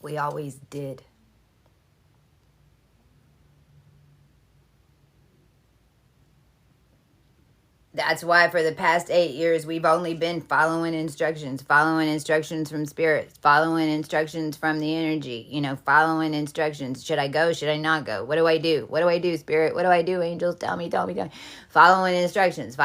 We always did. That's why for the past 8 years, we've only been following instructions from spirits, following instructions from the energy, following instructions. Should I go? Should I not go? What do I do? What do I do, spirit? What do I do, angels? Tell me. Following instructions.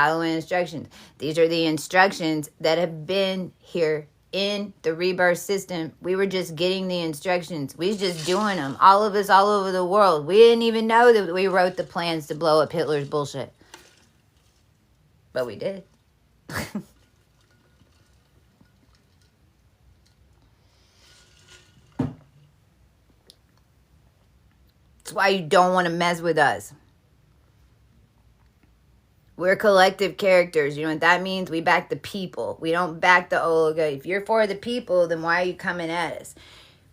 These are the instructions that have been here in the rebirth system. We were just getting the instructions. We was just doing them. All of us all over the world. We didn't even know that we wrote the plans to blow up Hitler's bullshit. But we did. That's why you don't want to mess with us. We're collective characters. You know what that means? We back the people. We don't back the oligarchy. If you're for the people, then why are you coming at us?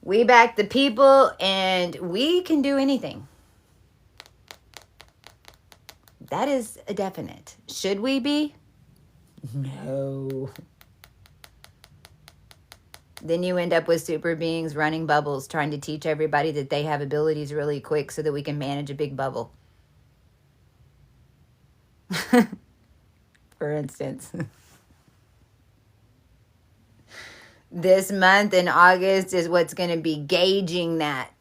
We back the people, and we can do anything. That is a definite. Should we be? No. Then you end up with super beings running bubbles, trying to teach everybody that they have abilities really quick so that we can manage a big bubble. For instance. This month in August is what's going to be gauging that.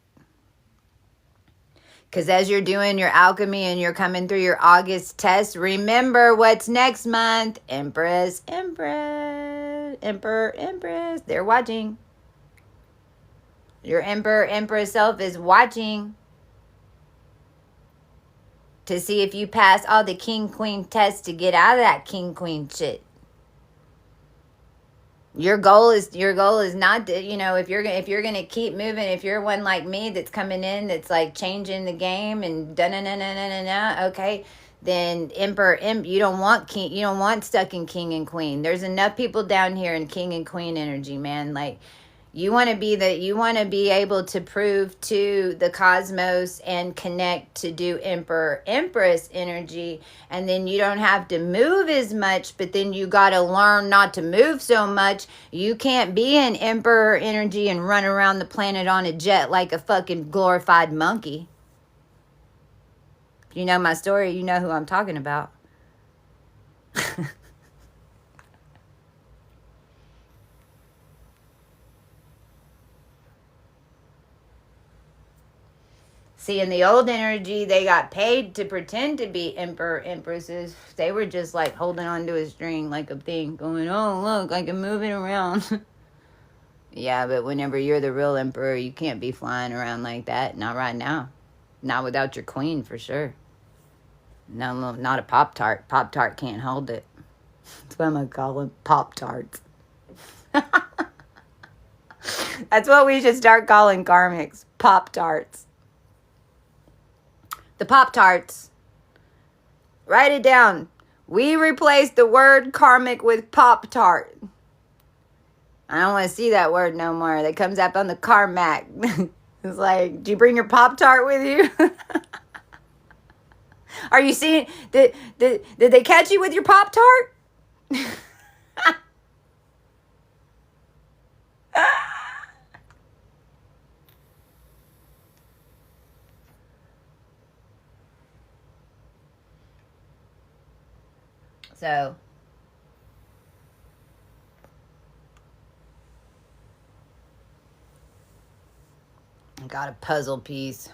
Because as you're doing your alchemy and you're coming through your August test, remember what's next month. Empress, Empress, Emperor, Empress. They're watching. Your Emperor, Empress self is watching to see if you pass all the King, Queen tests to get out of that King, Queen shit. Your goal is not to, you know, if you're going to keep moving, if you're one like me that's coming in, that's like changing the game and okay, then Emperor, you don't want king, you don't want stuck in King and Queen. There's enough people down here in King and Queen energy, man. Like, you want to be able to prove to the cosmos and connect to do Emperor, Empress energy. And then you don't have to move as much, but then you got to learn not to move so much. You can't be in Emperor energy and run around the planet on a jet like a fucking glorified monkey. If you know my story, you know who I'm talking about. See, in the old energy, they got paid to pretend to be emperor, empresses. They were just like holding on to a string like a thing, going, oh, look, I can move it around. Yeah, but whenever you're the real emperor, you can't be flying around like that. Not right now. Not without your queen, for sure. No, not a Pop-Tart. Pop-Tart can't hold it. That's what I'm going to call them, Pop-Tarts. That's what we should start calling karmics, Pop-Tarts. The Pop-Tarts. Write it down. We replaced the word karmic with Pop-Tart. I don't want to see that word no more. That comes up on the Carmack. It's like, do you bring your Pop-Tart with you? Are you seeing, did they catch you with your Pop-Tart? So, I got a puzzle piece.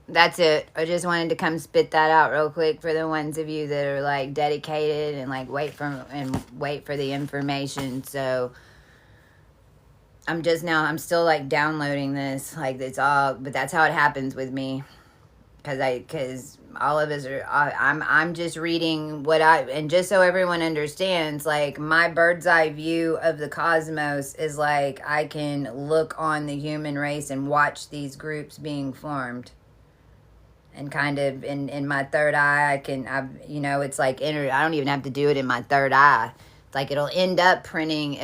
That's it. I just wanted to come spit that out real quick for the ones of you that are like dedicated and like wait for the information. So I'm still like downloading this, like it's all, but that's how it happens with me. Cause all of us are, I'm just reading and just so everyone understands, like my bird's eye view of the cosmos is like, I can look on the human race and watch these groups being formed. And kind of in my third eye, it's like, I don't even have to do it in my third eye. It's like, it'll end up printing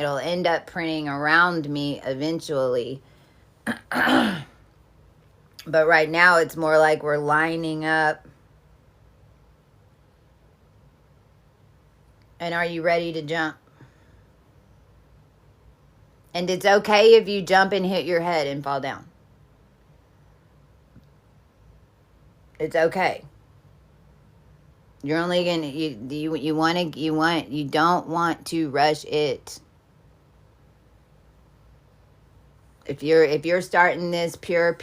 around me eventually. But right now, it's more like we're lining up. And are you ready to jump? And it's okay if you jump and hit your head and fall down. It's okay. You're only gonna, you don't want to rush it. If you're starting this pure,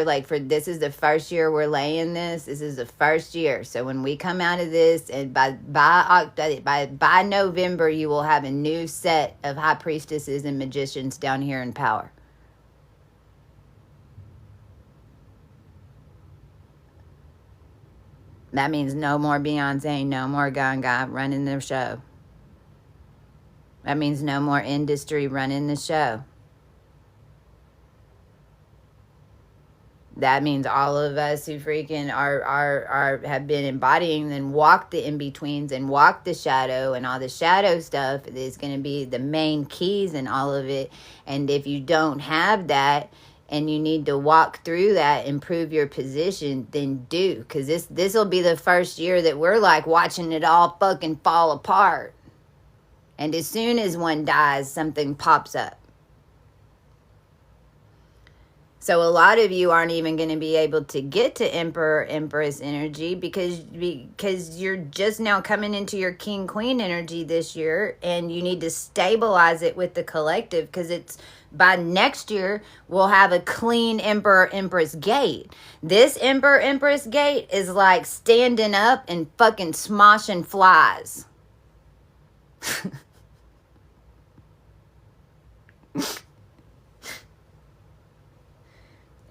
like this is the first year we're laying this is the first year. So when we come out of this, and by November, you will have a new set of high priestesses and magicians down here in power. That means no more Beyonce, no more Gaga running the show. That means no more industry running the show. That means all of us who freaking have been embodying and walk the in-betweens and walk the shadow and all the shadow stuff is going to be the main keys in all of it. And if you don't have that and you need to walk through that and prove your position, then do. Because this will be the first year that we're like watching it all fucking fall apart. And as soon as one dies, something pops up. So a lot of you aren't even going to be able to get to Emperor, Empress energy because you're just now coming into your King, Queen energy this year, and you need to stabilize it with the collective because it's By next year, we'll have a clean Emperor Empress gate. This Emperor Empress gate is like standing up and fucking smoshing flies.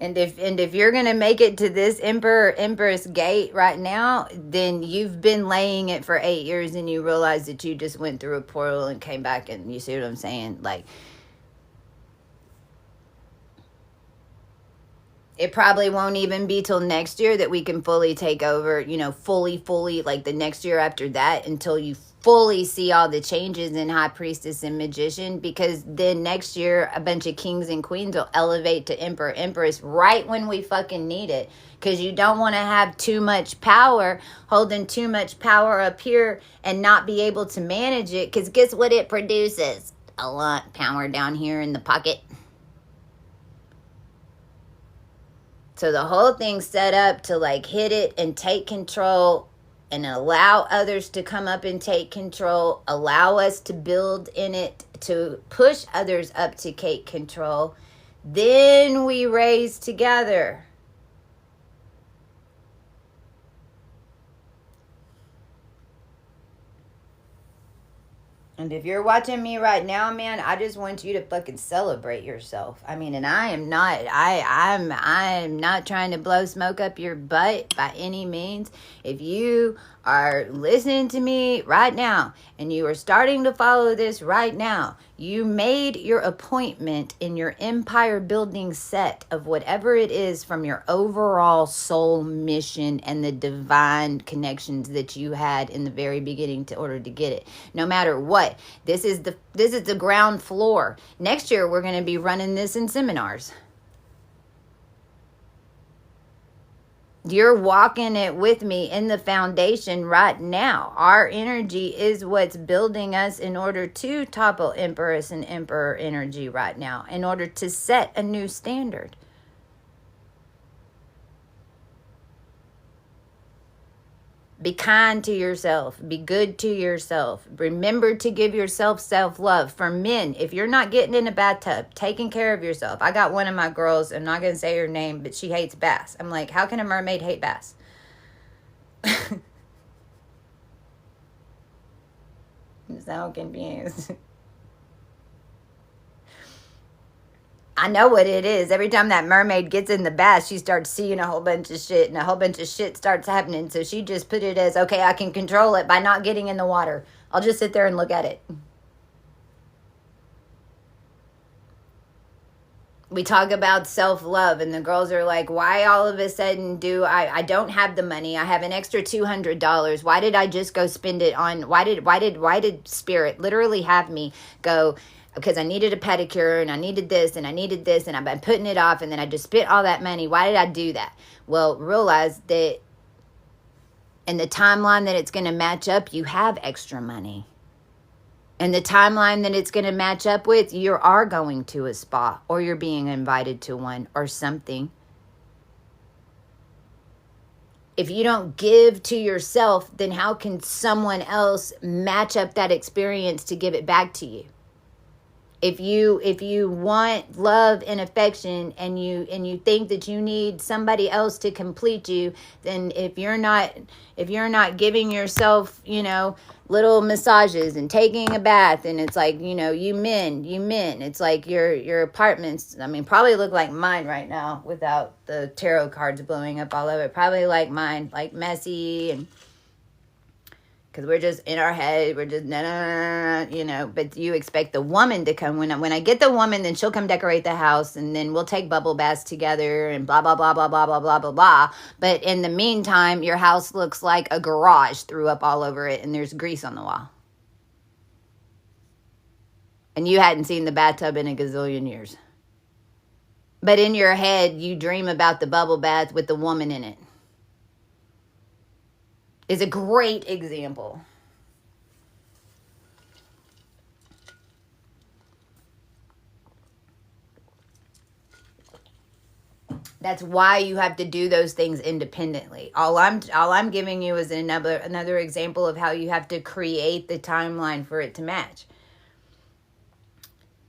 And if you're gonna make it to this Emperor Empress gate right now, then you've been laying it for 8 years and you realize that you just went through a portal and came back, and you see what I'm saying? Like, it probably won't even be till next year that we can fully take over, fully, like the next year after that, until you fully see all the changes in High Priestess and Magician, because then next year a bunch of kings and queens will elevate to Emperor Empress right when we fucking need it, because you don't want to have too much power, holding too much power up here and not be able to manage it, because guess what it produces? A lot power down here in the pocket. So the whole thing's set up to like hit it and take control and allow others to come up and take control, allow us to build in it, to push others up to take control. Then we raise together. And if you're watching me right now, man, I just want you to fucking celebrate yourself. I mean, and I'm not trying to blow smoke up your butt by any means. If you are listening to me right now and you are starting to follow this right now, you made your appointment in your empire building set of whatever it is from your overall soul mission and the divine connections that you had in the very beginning to order to get it. No matter what, this is the ground floor. Next year we're going to be running this in seminars. You're walking it with me in the foundation right now. Our energy is what's building us in order to topple Empress and Emperor energy right now, in order to set a new standard. Be kind to yourself. Be good to yourself. Remember to give yourself self-love. For men, if you're not getting in a bathtub, taking care of yourself. I got one of my girls, I'm not going to say her name, but she hates baths. I'm like, how can a mermaid hate baths? I'm so confused. I know what it is. Every time that mermaid gets in the bath, she starts seeing a whole bunch of shit, and a whole bunch of shit starts happening. So she just put it as, okay, I can control it by not getting in the water. I'll just sit there and look at it. We talk about self-love, and the girls are like, why all of a sudden do I don't have the money. I have an extra $200. Why did I just go spend it on, why did Spirit literally have me go, because I needed a pedicure and I needed this and I needed this and I've been putting it off, and then I just spent all that money. Why did I do that? Well, realize that in the timeline that it's going to match up, you have extra money. And the timeline that it's going to match up with, you are going to a spa, or you're being invited to one or something. If you don't give to yourself, then how can someone else match up that experience to give it back to you? If you want love and affection and you think that you need somebody else to complete you, then if you're not giving yourself, little massages and taking a bath, and it's like, you men, it's like your apartments, I mean, probably look like mine right now without the tarot cards blowing up all over it. Probably like mine, like messy, and because we're just in our head, we're just, but you expect the woman to come. When I get the woman, then she'll come decorate the house, and then we'll take bubble baths together and blah, blah, blah, blah, blah, blah, blah, blah, blah. But in the meantime, your house looks like a garage threw up all over it, and there's grease on the wall. And you hadn't seen the bathtub in a gazillion years. But in your head, you dream about the bubble bath with the woman in it. Is a great example. That's why you have to do those things independently. All I'm giving you is another example of how you have to create the timeline for it to match.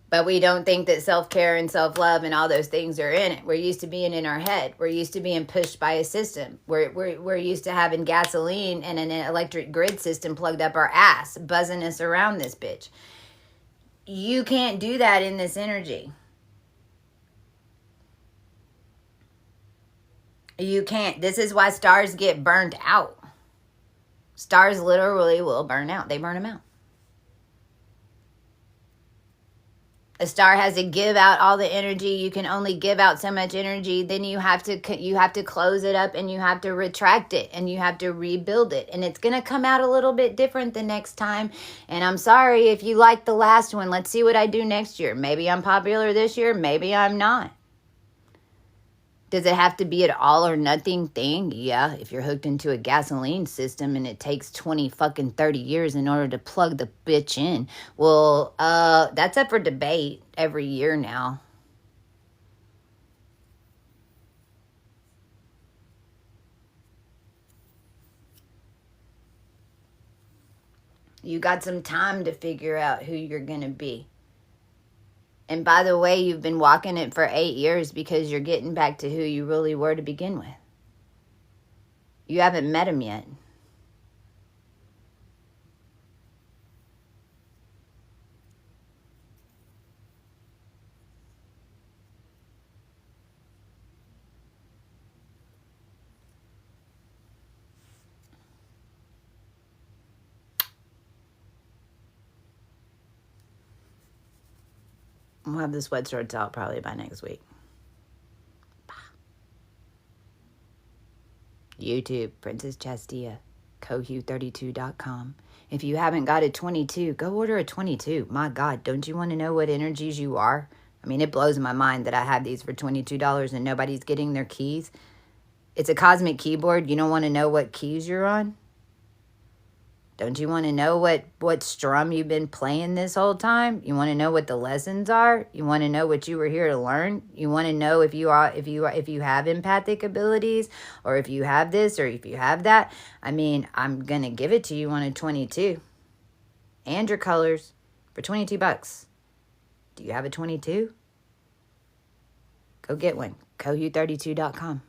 But we don't think that self-care and self-love and all those things are in it. We're used to being in our head. We're used to being pushed by a system. We're used to having gasoline and an electric grid system plugged up our ass, buzzing us around this bitch. You can't do that in this energy. You can't. This is why stars get burned out. Stars literally will burn out. They burn them out. A star has to give out all the energy. You can only give out so much energy. Then you have to close it up, and you have to retract it, and you have to rebuild it. And it's going to come out a little bit different the next time. And I'm sorry if you liked the last one. Let's see what I do next year. Maybe I'm popular this year. Maybe I'm not. Does it have to be an all or nothing thing? Yeah, if you're hooked into a gasoline system and it takes 20 fucking 30 years in order to plug the bitch in. Well, that's up for debate every year now. You got some time to figure out who you're going to be. And by the way, you've been walking it for 8 years because you're getting back to who you really were to begin with. You haven't met him yet. We'll have the sweatshirts out probably by next week. YouTube, Princess Chastia, Cohu32.com. If you haven't got a 22, go order a 22. My God, don't you want to know what energies you are? I mean, it blows my mind that I have these for $22 and nobody's getting their keys. It's a cosmic keyboard. You don't want to know what keys you're on? Don't you want to know what strum you've been playing this whole time? You want to know what the lessons are? You want to know what you were here to learn? You want to know if you have empathic abilities, or if you have this, or if you have that? I mean, I'm going to give it to you on a 22. And your colors for $22. Do you have a 22? Go get one. Cohu32.com.